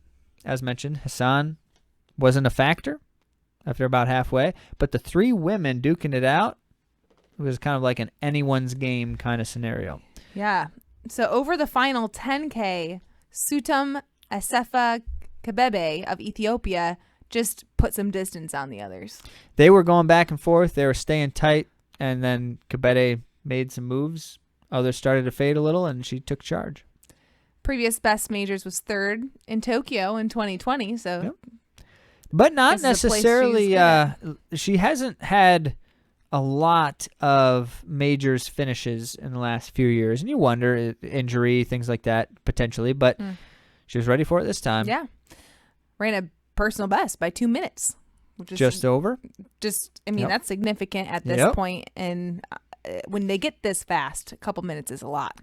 as mentioned, Hassan wasn't a factor after about halfway. But the 3 women duking it out, it was kind of like an anyone's game kind of scenario. Yeah. So over the final 10K, Sutam Asefa Kabebe of Ethiopia just put some distance on the others. They were going back and forth. They were staying tight. And then Kabede made some moves. Others started to fade a little, and she took charge. Previous best majors was 3rd in Tokyo in 2020. So, Yep. But not This is a place necessarily. she's She hasn't had a lot of majors finishes in the last few years. And you wonder, injury, things like that, potentially. But she was ready for it this time. yeah. Ran a personal best by 2 minutes. Which is Just over. I mean, Yep. that's significant at this Yep. point. And when they get this fast, a couple minutes is a lot.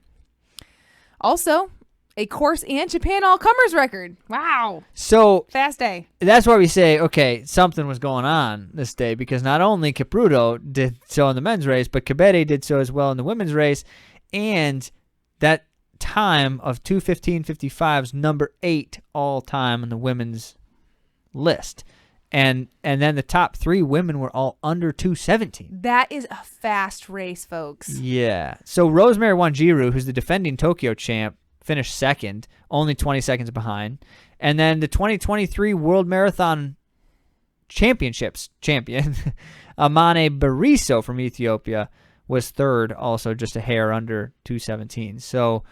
Also, a course and Japan all-comers record. Wow. So Fast day. that's why we say, okay, something was going on this day, because not only Kipruto did so in the men's race, but Kabede did so as well in the women's race. And that time of 2:15:55 is number 8 all time on the women's list. And then the top 3 women were all under 2:17. That is a fast race, folks. Yeah. So Rosemary Wanjiru, who's the defending Tokyo champ, finished second, only 20 seconds behind. And then the 2023 World Marathon Championships champion, Amane Bariso from Ethiopia, was third, also just a hair under 2:17. So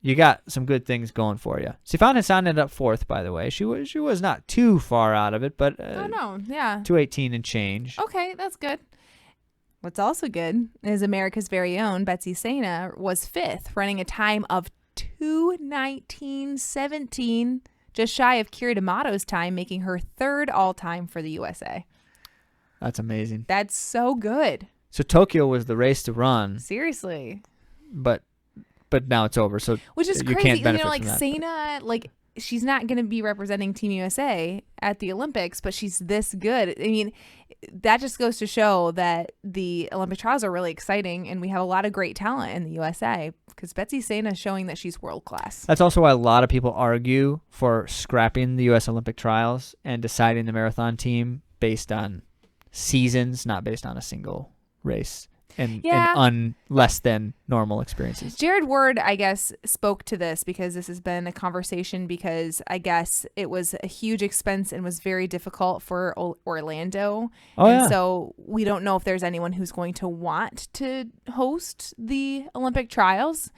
you got some good things going for you. Sifan Hassan ended up 4th, by the way. She was not too far out of it, but Oh, no. Yeah. 2:18 and change. Okay, that's good. What's also good is America's very own Betsy Sena was 5th, running a time of 2:19:17, just shy of Kira D'Amato's time, making her 3rd all-time for the USA. That's amazing. That's so good. So Tokyo was the race to run, Seriously. but now it's over. So Which is you crazy. can't You benefit know, like from that. Sena, like she's not going to be representing Team USA at the Olympics, but she's this good. I mean, that just goes to show that the Olympic trials are really exciting, and we have a lot of great talent in the USA because Betsy Sena is showing that she's world class. That's also why a lot of people argue for scrapping the U.S. Olympic trials and deciding the marathon team based on seasons, not based on a single race and less than normal experiences. Jared Ward, I guess, spoke to this because this has been a conversation because I guess it was a huge expense and was very difficult for Orlando. Oh, and yeah. so we don't know if there's anyone who's going to want to host the Olympic trials.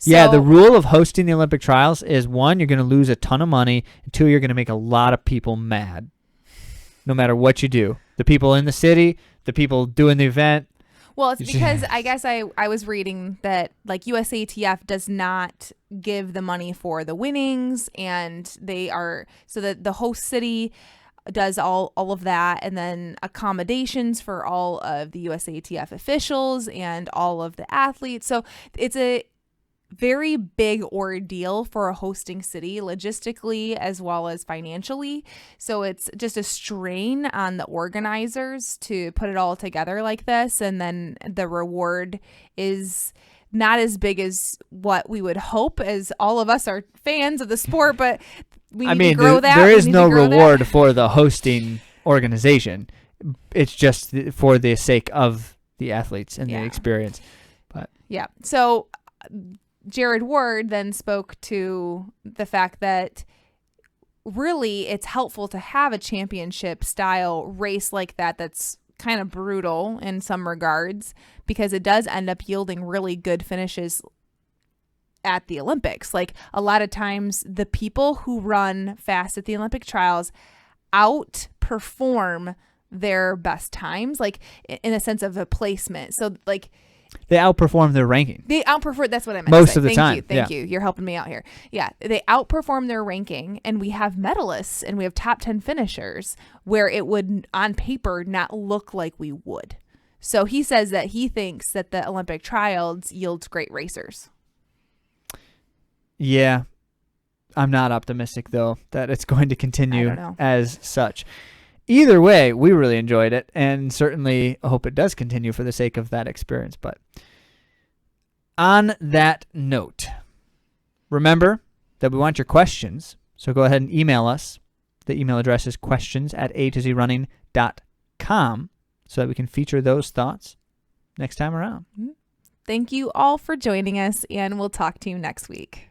Yeah, So- the rule of hosting the Olympic trials is 1, you're going to lose a ton of money, and 2, you're going to make a lot of people mad no matter what you do. The people in the city, the people doing the event. Well, it's because I guess I was reading that like USATF does not give the money for the winnings, and they are so that the host city does all of that, and then accommodations for all of the USATF officials and all of the athletes. So it's a very big ordeal for a hosting city logistically as well as financially. So it's just a strain on the organizers to put it all together like this. And then the reward is not as big as what we would hope, as all of us are fans of the sport, but we need to grow that. There is no reward for the hosting organization. It's just for the sake of the athletes and the experience. But yeah. So Jared Ward then spoke to the fact that really it's helpful to have a championship style race like that that's kind of brutal in some regards, because it does end up yielding really good finishes at the Olympics. Like a lot of times the people who run fast at the Olympic trials outperform their best times, like in a sense of a placement. So like they outperform their ranking. They outperform. That's what I meant. Most of the time. Thank you. You're helping me out here. Yeah. They outperform their ranking, and we have medalists and we have top 10 finishers where it would on paper not look like we would. So he says that he thinks that the Olympic trials yields great racers. Yeah. I'm not optimistic though that it's going to continue as such. Either way, we really enjoyed it, and certainly hope it does continue for the sake of that experience. But on that note, remember that we want your questions, so go ahead and email us. The email address is questions@AtoZrunning.com, so that we can feature those thoughts next time around. Thank you all for joining us, and we'll talk to you next week.